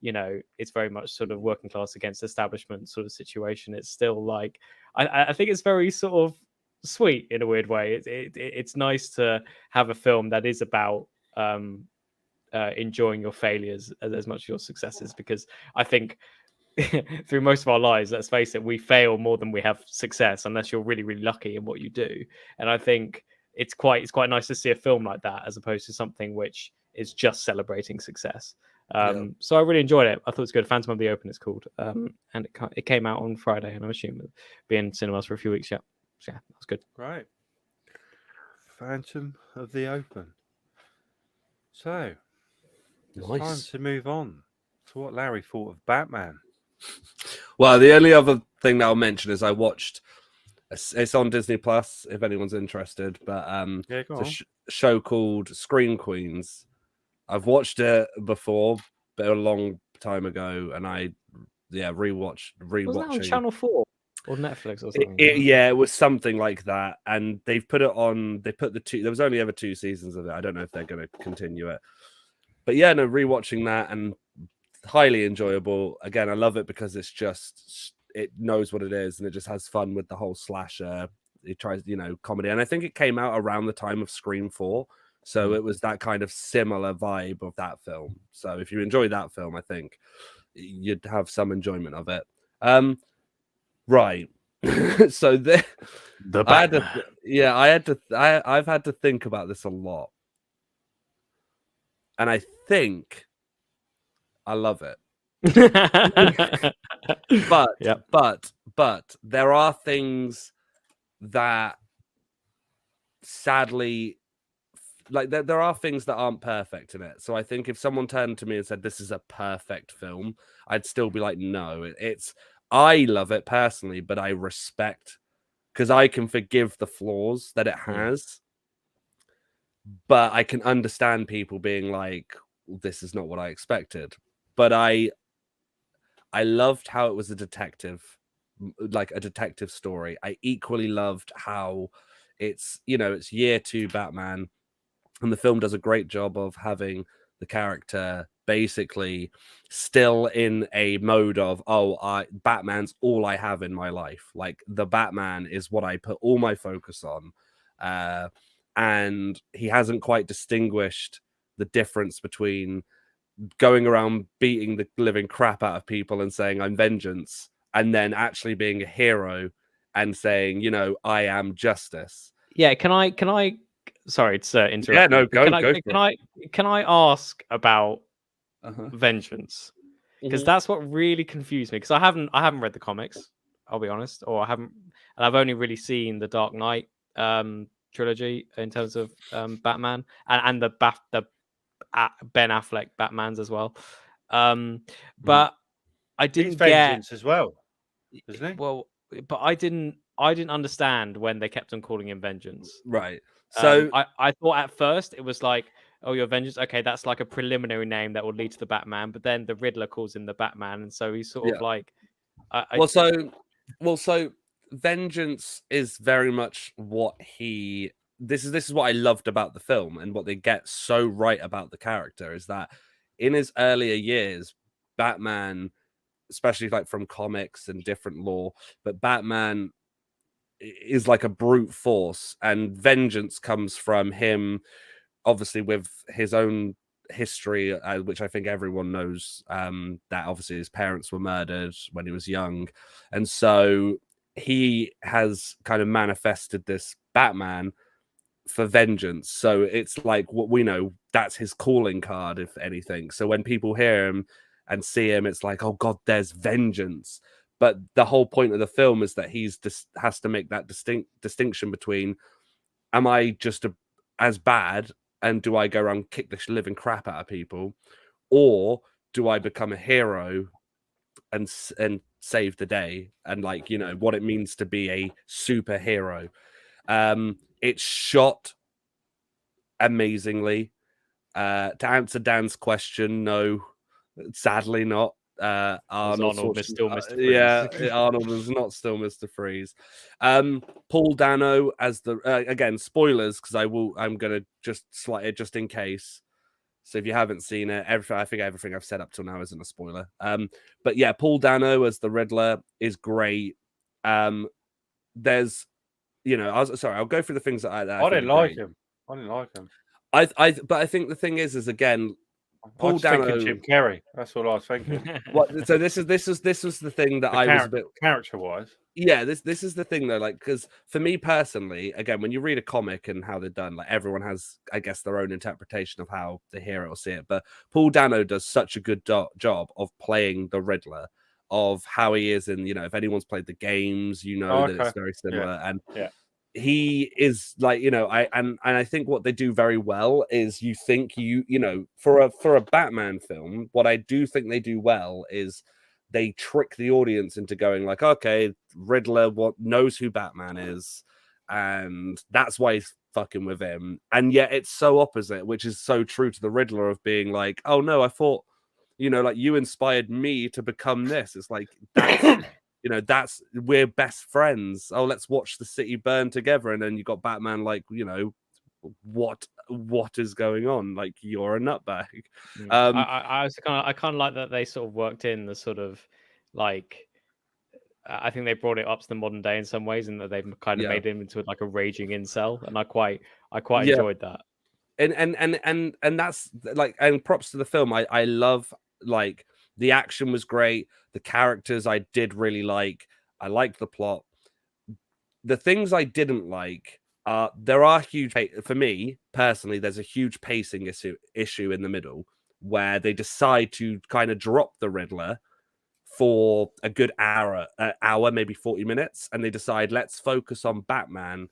you know, it's very much sort of working class against establishment sort of situation, it's still like I think it's very sort of sweet in a weird way. It's nice to have a film that is about enjoying your failures as much as your successes, because I think through most of our lives, let's face it, we fail more than we have success, unless you're really, really lucky in what you do. And I think it's quite nice to see a film like that, as opposed to something which is just celebrating success. So I really enjoyed it. I thought it was good. Phantom of the Open, it's called, and it came out on Friday, and I assume it'll be in cinemas for a few weeks. Yeah, that was good. Right, Phantom of the Open. So it's time to move on to what Larry thought of Batman. Well, the only other thing that I'll mention is I watched. It's on Disney Plus if anyone's interested, but it's a show called Scream Queens. I've watched it before, but a long time ago, and I rewatching. Was that on Channel 4 or Netflix or something? It was something like that, and they've put it on. They put there was only ever 2 seasons of it. I don't know if they're going to continue it, but yeah, no, rewatching that and highly enjoyable. Again, I love it because it knows what it is, and it just has fun with the whole slasher. It tries, comedy, and I think it came out around the time of Scream 4. So it was that kind of similar vibe of that film. So if you enjoy that film, I think you'd have some enjoyment of it. Right. So I've had to think about this a lot. And I think I love it. But there are things that sadly, like there are things that aren't perfect in it. So I think if someone turned to me and said this is a perfect film, I'd still be like, no, I love it personally, but I respect, because I can forgive the flaws that it has, but I can understand people being like, this is not what I expected. But I loved how it was a detective story. I equally loved how it's year 2 Batman. And the film does a great job of having the character basically still in a mode of, Batman's all I have in my life. Like, the Batman is what I put all my focus on. And he hasn't quite distinguished the difference between going around beating the living crap out of people and saying, I'm vengeance, and then actually being a hero and saying, I am justice. Yeah, can I sorry to interrupt. Yeah, no, go. Can I ask about vengeance? Because that's what really confused me. Because I haven't read the comics, I'll be honest, and I've only really seen the Dark Knight trilogy in terms of Batman and the Ben Affleck Batmans as well. But I didn't get vengeance as well, isn't he? Well, but I didn't understand when they kept on calling him Vengeance. Right. So I thought at first it was like, oh, you're Vengeance. Okay, that's like a preliminary name that will lead to the Batman. But then the Riddler calls him the Batman, and so he's sort of like. So Vengeance is very much what he. This is what I loved about the film, and what they get so right about the character is that in his earlier years, Batman, especially like from comics and different lore, but Batman is like a brute force, and vengeance comes from him, obviously with his own history, which I think everyone knows, that obviously his parents were murdered when he was young, and so he has kind of manifested this Batman for vengeance. So it's like what we know, that's his calling card, if anything. So when people hear him and see him, it's like, oh God, there's vengeance. But the whole point of the film is that he's just has to make that distinction between, am I just as bad and do I go around kick the living crap out of people, or do I become a hero and save the day, and like, you know, what it means to be a superhero. It's shot amazingly. To answer Dan's question, no, sadly not. Arnold is still Mr. Freeze. Yeah, Arnold is not still Mr. Freeze. Paul Dano as the again, spoilers, because I'm gonna just slide it just in case. So if you haven't seen it, I think everything I've said up till now isn't a spoiler. But yeah, Paul Dano as the Riddler is great. There's, you know, I'll go through the things that I didn't like him. I didn't like him. But I think the thing is again, I was thinking Jim Carrey. That's what I was thinking. So this was the thing that I was a bit character-wise. Yeah, this is the thing though, like, because for me personally, again, when you read a comic and how they're done, like, everyone has, I guess, their own interpretation of how the hero will see it. But Paul Dano does such a good job of playing the Riddler, of how he is in, you know, if anyone's played the games, you know, that it's very similar. And he is like, you know, I think what they do very well is you think you know, for a Batman film, what I do think they do well is they trick the audience into going like, okay, Riddler knows who Batman is, and that's why he's fucking with him. And yet it's so opposite, which is so true to the Riddler, of being like, oh no, I thought, you know, like, you inspired me to become this. It's like, that's you know, that's, we're best friends. Oh, let's watch the city burn together. And then you got Batman like, you know, what is going on? Like, you're a nutbag. I kind of like that they sort of worked in the sort of, like, I think they brought it up to the modern day in some ways, and that they've kind of made him into like a raging incel, and I quite enjoyed that. And that's like, and props to the film. I love, like, the action was great. The characters I did really like. I liked the plot. The things I didn't like, there are huge, for me personally, there's a huge pacing issue in the middle, where they decide to kind of drop the Riddler for a good hour, maybe 40 minutes, and they decide, let's focus on Batman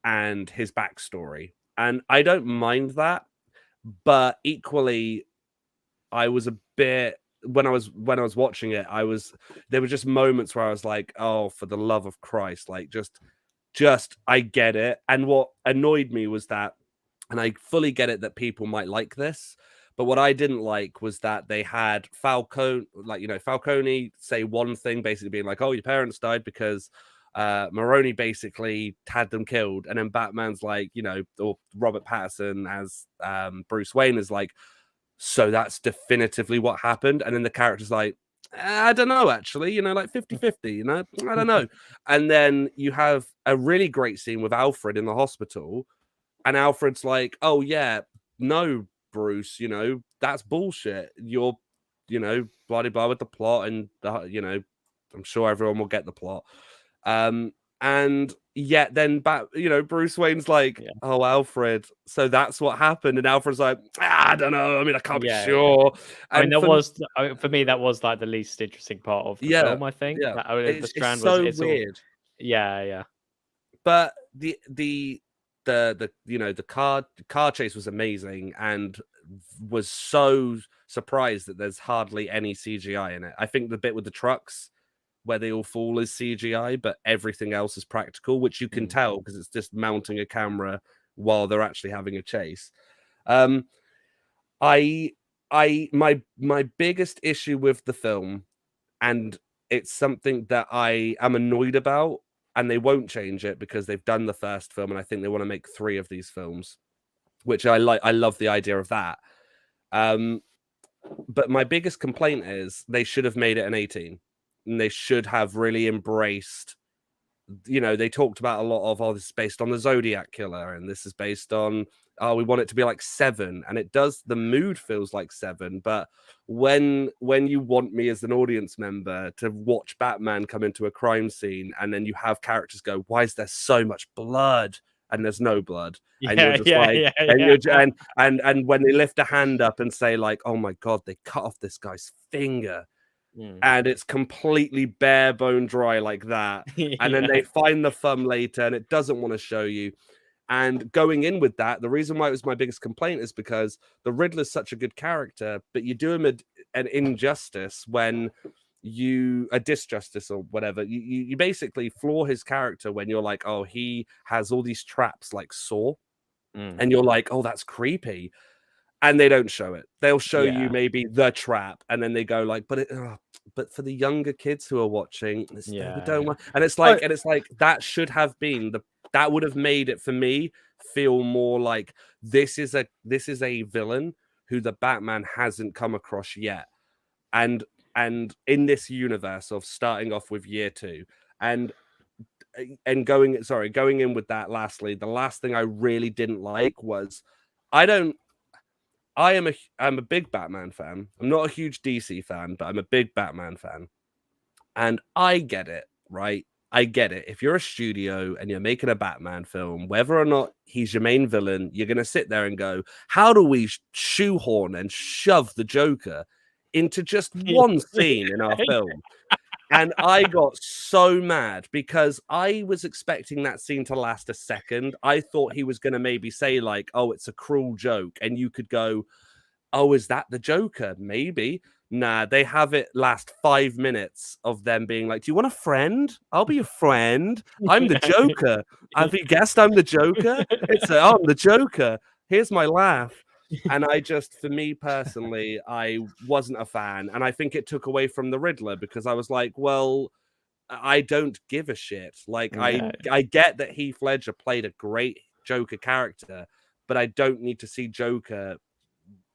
and his backstory. And I don't mind that, but equally, I was a bit, when I was watching it, there were just moments where I was like, oh, for the love of Christ, like, just I get it. And what annoyed me was that, and I fully get it that people might like this, but what I didn't like was that they had Falcone say one thing, basically being like, oh, your parents died because Maroni basically had them killed. And then Batman's like, you know, or Robert Pattinson as Bruce Wayne is like, so that's definitively what happened. And then the character's like, I don't know, actually, you know, like 50-50, you know, I don't know. And then you have a really great scene with Alfred in the hospital, and Alfred's like, oh yeah, no, Bruce, you know, that's bullshit. You're, you know, blah blah blah with the plot, and you know, I'm sure everyone will get the plot. And yet then you know, Bruce Wayne's like, oh, Alfred, so that's what happened. And Alfred's like, I don't know, I mean, I can't be sure. And I mean, for me, that was like the least interesting part of the film, I think. The Strand it's so weird. Yeah. But the you know, the car chase was amazing, and was so surprised that there's hardly any CGI in it. I think the bit with the trucks where they all fall is CGI, but everything else is practical, which you can tell because it's just mounting a camera while they're actually having a chase. My biggest issue with the film, and it's something that I am annoyed about, and they won't change it because they've done the first film, and I think they want to make 3 of these films, which I like. I love the idea of that. But my biggest complaint is they should have made it an 18. And they should have really embraced, you know, they talked about a lot of, oh, this is based on the Zodiac Killer, and this is based on, oh, we want it to be like Seven, and it does. The mood feels like Seven, but when you want me as an audience member to watch Batman come into a crime scene, and then you have characters go, why is there so much blood? And there's no blood, and you're just and when they lift a hand up and say like, oh my god, they cut off this guy's finger, and it's completely bare bone dry like that, and then they find the thumb later, and it doesn't want to show you. And going in with that, the reason why it was my biggest complaint is because the Riddler's such a good character, but you do him an injustice when a disjustice or whatever. You basically flaw his character when you're like, oh, he has all these traps like Saw, and you're like, oh, that's creepy. And they don't show it. They'll show you maybe the trap, and then they go like, but for the younger kids who are watching, we don't want. And it's like, that should have been that would have made it for me feel more like this is a villain who the Batman hasn't come across yet, and in this universe of starting off with year 2 and going in with that. Lastly, the last thing I really didn't like was I'm a big Batman fan. I'm not a huge DC fan, but I'm a big Batman fan. And I get it, right? I get it. If you're a studio and you're making a Batman film, whether or not he's your main villain, you're going to sit there and go, how do we shoehorn and shove the Joker into just one scene in our film? And I got so mad because I was expecting that scene to last a second. I thought he was going to maybe say like, oh, it's a cruel joke. And you could go, oh, is that the Joker? Maybe. Nah, they have it last 5 minutes of them being like, do you want a friend? I'll be your friend. I'm the Joker. Have you guessed I'm the Joker? I'm the Joker. Here's my laugh. And for me personally, I wasn't a fan. And I think it took away from the Riddler because I was like, well, I don't give a shit. Like, I get that Heath Ledger played a great Joker character, but I don't need to see Joker.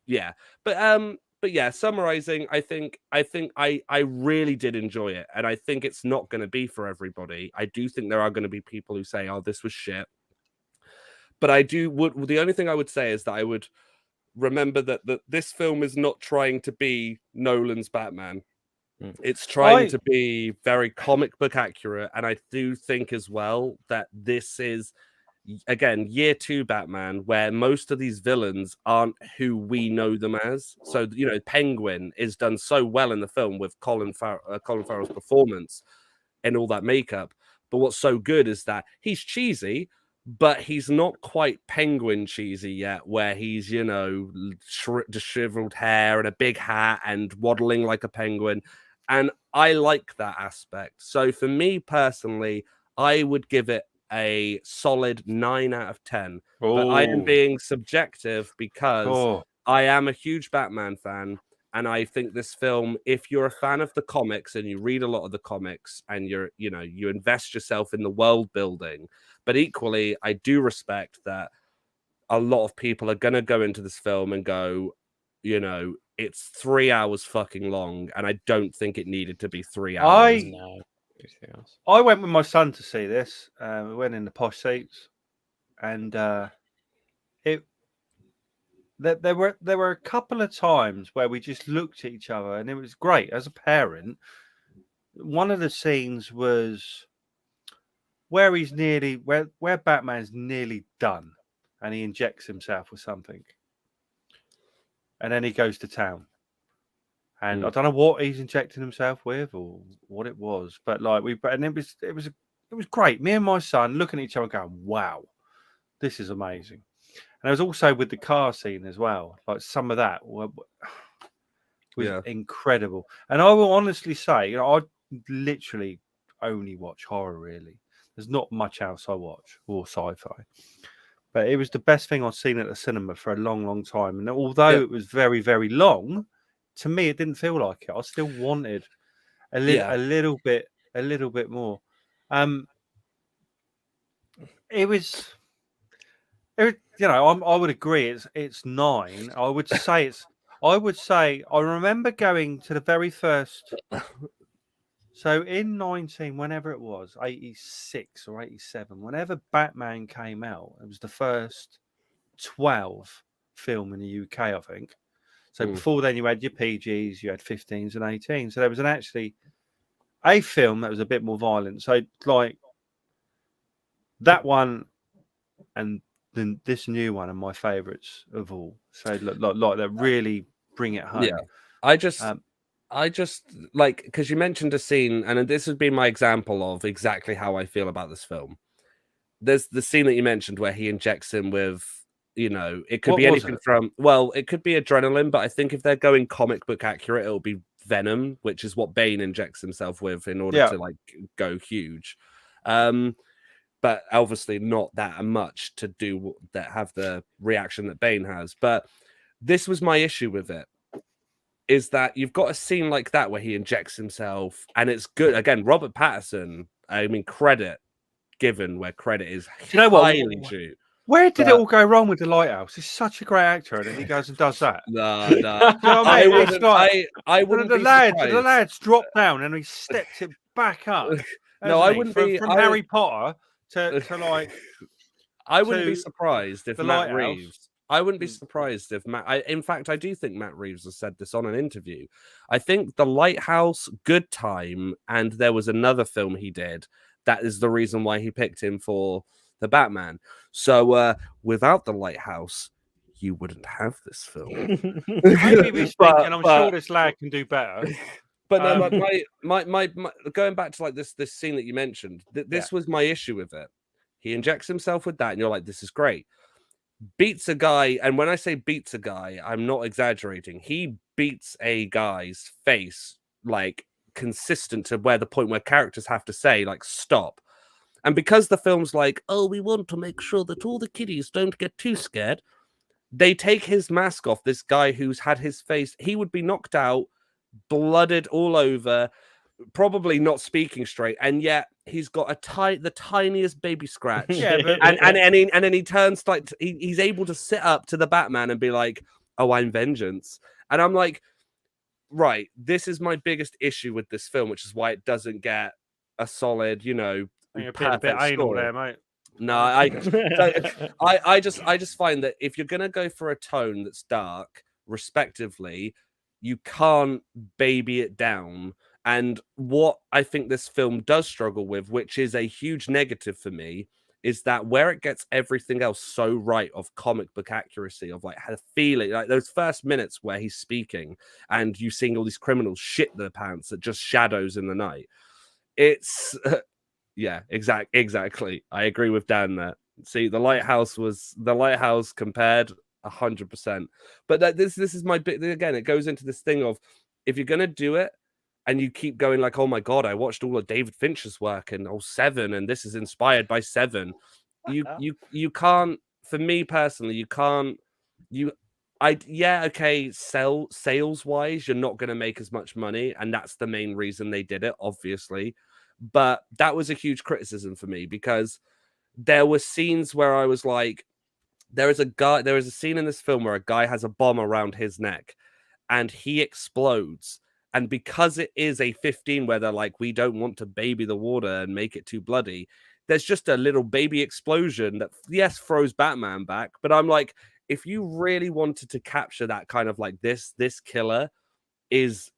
Yeah. But yeah, summarizing, I think I really did enjoy it. And I think it's not going to be for everybody. I do think there are going to be people who say, oh, this was shit. But the only thing I would say is that I would remember that this film is not trying to be Nolan's Batman. It's trying to be very comic book accurate. And I do think as well that this is, again, year 2 Batman, where most of these villains aren't who we know them as. So, Penguin is done so well in the film with Colin Farrell's performance and all that makeup. But what's so good is that he's cheesy, but he's not quite Penguin cheesy yet, where he's, disheveled hair and a big hat and waddling like a penguin. And I like that aspect. So for me personally, I would give it a solid 9 out of 10. Oh. But I am being subjective because I am a huge Batman fan. And I think this film, if you're a fan of the comics and you read a lot of the comics and you invest yourself in the world building, but equally, I do respect that a lot of people are going to go into this film and go, it's 3 hours fucking long. And I don't think it needed to be 3 hours. I went with my son to see this. We went in the posh seats, and there were a couple of times where we just looked at each other, and it was great as a parent. One of the scenes was where where Batman's nearly done, and he injects himself with something, and then he goes to town. And I don't know what he's injecting himself with or what it was, but it was great. Me and my son looking at each other going, wow, this is amazing. And it was also with the car scene as well. Like some of that was incredible. And I will honestly say, I literally only watch horror really. There's not much else I watch or sci-fi. But it was the best thing I've seen at the cinema for a long, long time. And although it was very, very long, to me, it didn't feel like it. I still wanted a little bit more. I would agree. It's 9. I would say I remember going to the very first. So in whenever it was, 86 or 87, whenever Batman came out, it was the first 12 film in the UK, I think. So Mm. before then, you had your PGs, you had 15s and 18s. So there was actually a film that was a bit more violent. So like that one and then this new one are my favourites of all. So like that really bring it home. Yeah, I just like, because you mentioned a scene, and this has been my example of exactly how I feel about this film. There's the scene that you mentioned where he injects him with, it could What be was anything it? from, well, it could be adrenaline, but I think if they're going comic book accurate, it'll be venom, which is what Bane injects himself with in order to like go huge. But obviously not that much to do that, have the reaction that Bane has. But this was my issue with it, is that you've got a scene like that where he injects himself, and it's good. Again, Robert Pattinson, I mean, credit given where credit is highly due. Where did it all go wrong with The Lighthouse? He's such a great actor, and then he goes and does that. No. Do you know what I mean? I wouldn't be surprised. The lads dropped down and he stepped it back up. No, I wouldn't be from Harry Potter to like. I wouldn't be surprised if Matt Lighthouse. Reeves. I wouldn't be surprised if in fact, I do think Matt Reeves has said this on an interview. I think The Lighthouse, Good Time, and there was another film he did. That is the reason why he picked him for the Batman. So without The Lighthouse, you wouldn't have this film. Maybe we're thinking, I'm sure this lad can do better. But no, my going back to like this scene that you mentioned, this was my issue with it. He injects himself with that, and you're like, this is great. Beats a guy, and when I say beats a guy, I'm not exaggerating. He beats a guy's face like consistent to where the point where characters have to say like stop. And because the film's like, oh, we want to make sure that all the kiddies don't get too scared, they take his mask off. This guy who's had his face, he would be knocked out, blooded all over, probably not speaking straight, and yet he's got the tiniest baby scratch. And then he turns like he's able to sit up to the Batman and be like, "Oh, I'm vengeance." And I'm like, right, this is my biggest issue with this film, which is why it doesn't get a solid, perfect score there, mate. No, I just find that if you're gonna go for a tone that's dark, respectively, you can't baby it down. And what I think this film does struggle with, which is a huge negative for me, is that where it gets everything else so right of comic book accuracy, of like the feeling, like those first minutes where he's speaking and you seeing all these criminals shit their pants at just shadows in the night. It's yeah, exactly. I agree with Dan there. See, The Lighthouse compared 100%. But this is my bit again. It goes into this thing of, if you're gonna do it, and you keep going like, oh my God, I watched all of David Fincher's work and Seven, and this is inspired by Seven. You can't, for me personally, you can't, sales wise, you're not going to make as much money. And that's the main reason they did it, obviously. But that was a huge criticism for me, because there were scenes where I was like, there is a scene in this film where a guy has a bomb around his neck and he explodes. And because it is a 15 where they're like, we don't want to baby the water and make it too bloody, there's just a little baby explosion that, yes, throws Batman back. But I'm like, if you really wanted to capture that kind of like this killer is,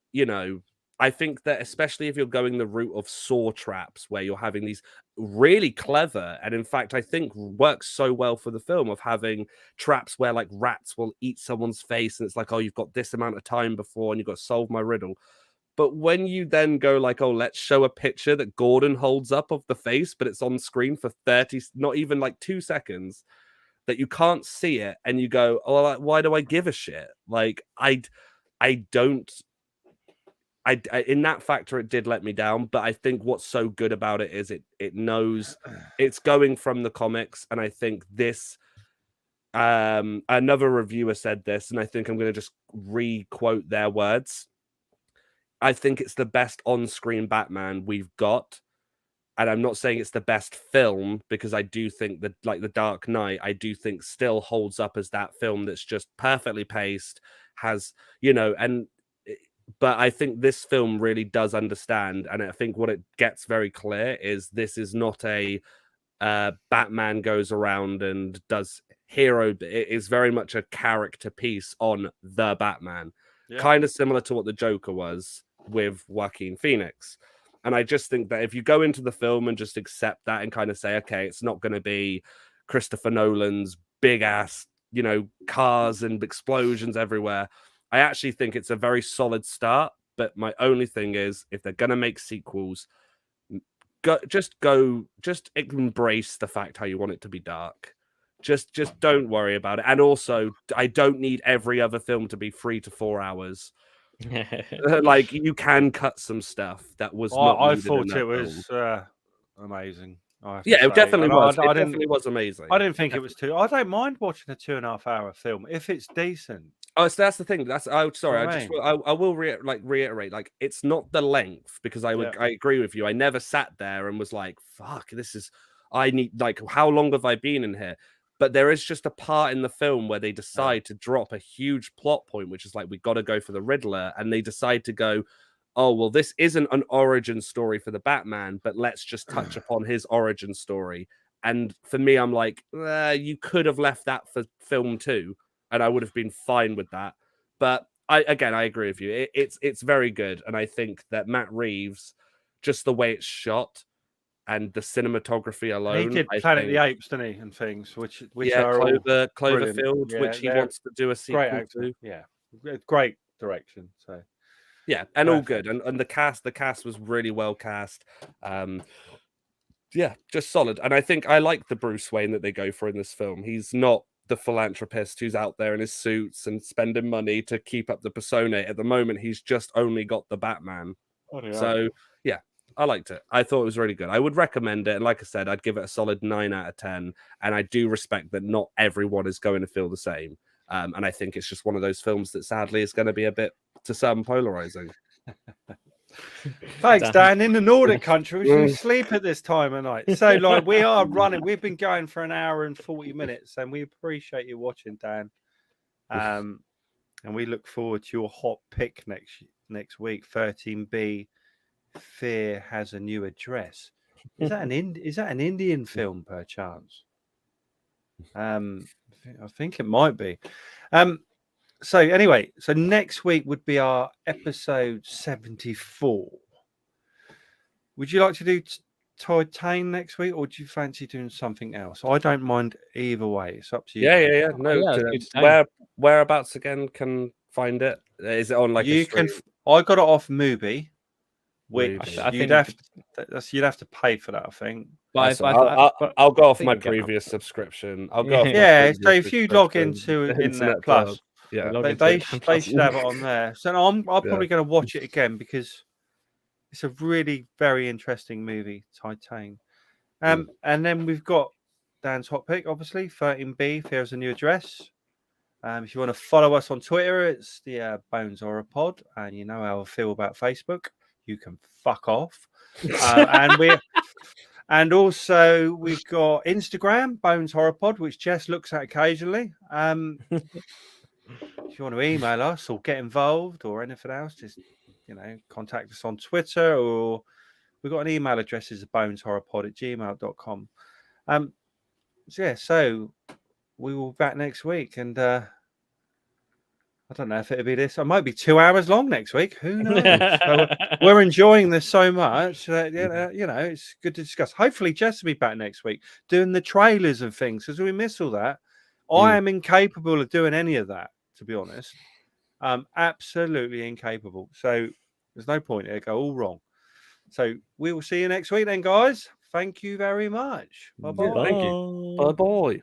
I think that especially if you're going the route of saw traps, where you're having these really clever, and in fact, I think works so well for the film, of having traps where like rats will eat someone's face, and it's like, oh, you've got this amount of time before, and you've got to solve my riddle. But when you then go like, oh, let's show a picture that Gordon holds up of the face, but it's on screen for 30, not even like 2 seconds, that you can't see it, and you go, oh, like, why do I give a shit? Like, I don't. In that factor, it did let me down, but I think what's so good about it is it knows it's going from the comics, and I think this another reviewer said this, and I think I'm going to just re-quote their words. I think it's the best on-screen Batman we've got, and I'm not saying it's the best film, because I do think that like The Dark Knight, I do think still holds up as that film that's just perfectly paced, has but I think this film really does understand, and I think what it gets very clear is this is not a Batman goes around and does hero. It is very much a character piece on the Batman, kind of similar to what the Joker was with Joaquin Phoenix. And I just think that if you go into the film and just accept that and kind of say, okay, it's not going to be Christopher Nolan's big ass, you know, cars and explosions everywhere, I actually think it's a very solid start. But my only thing is, if they're going to make sequels, just embrace the fact how you want it to be dark. Just don't worry about it. And also, I don't need every other film to be 3 to 4 hours. Like, you can cut some stuff that was not. I thought it was amazing. Yeah, it definitely was. It definitely was amazing. I didn't think it was too. I don't mind watching a 2.5 hour film if it's decent. Oh, so that's the thing. That's I will reiterate. Like, it's not the length, because I agree with you. I never sat there and was like, "Fuck, this is." I need, like, how long have I been in here? But there is just a part in the film where they decide to drop a huge plot point, which is like, we got to go for the Riddler, and they decide to go, oh, well, this isn't an origin story for the Batman, but let's just touch upon his origin story. And for me, I'm like, you could have left that for film 2, and I would have been fine with that. But I agree with you. It's very good, and I think that Matt Reeves, just the way it's shot and the cinematography alone, he did Planet of the Apes, didn't he, and things, which are Cloverfield, which he wants to do a sequel to. Yeah, great direction. So yeah, and all good, and the cast was really well cast. Yeah, just solid. And I think I like the Bruce Wayne that they go for in this film. He's not the philanthropist who's out there in his suits and spending money to keep up the persona. At the moment, he's just only got the Batman. So yeah, I liked it. I thought it was really good. I would recommend it. And like I said, I'd give it a solid 9 out of 10. And I do respect that not everyone is going to feel the same. And I think it's just one of those films that sadly is going to be a bit, to some, polarizing. Thanks, Dan. In the Nordic countries, we sleep at this time of night. So, like, we are running. We've been going for an hour and 40 minutes, and we appreciate you watching, Dan. And we look forward to your hot pick next week. 13B, Fear Has a New Address. Is that an Indian film, perchance? I think it might be. So anyway, so next week would be our episode 74. Would you like to do Titan next week, or do you fancy doing something else? I don't mind either way. It's up to you. Yeah. No, whereabouts again can find it? Is it on like you can? I got it off Mubi, which you'd have to pay for that, I think. But I'll go off my previous subscription. I'll go. Yeah, so if you log into Internet Plus. Yeah, they should have it on there. So I'm probably going to watch it again because it's a really very interesting movie, Titan. And then we've got Dan's hot pick, obviously, 13B, Fear Has a New Address. If you want to follow us on Twitter, it's the Bones Horror Pod, and you know how I feel about Facebook. You can fuck off. And also we've got Instagram, Bones Horror Pod, which Jess looks at occasionally. If you want to email us or get involved or anything else, just contact us on Twitter, or we've got an email address is boneshorrorpod@gmail.com. So we will be back next week, and I don't know if it'll be this. It might be 2 hours long next week. Who knows? So we're enjoying this so much that it's good to discuss. Hopefully, Jess will be back next week doing the trailers and things because we miss all that. I am incapable of doing any of that, to be honest. Absolutely incapable. So there's no point. It'll go all wrong. So we will see you next week then, guys. Thank you very much. Bye-bye. Thank you. Bye-bye.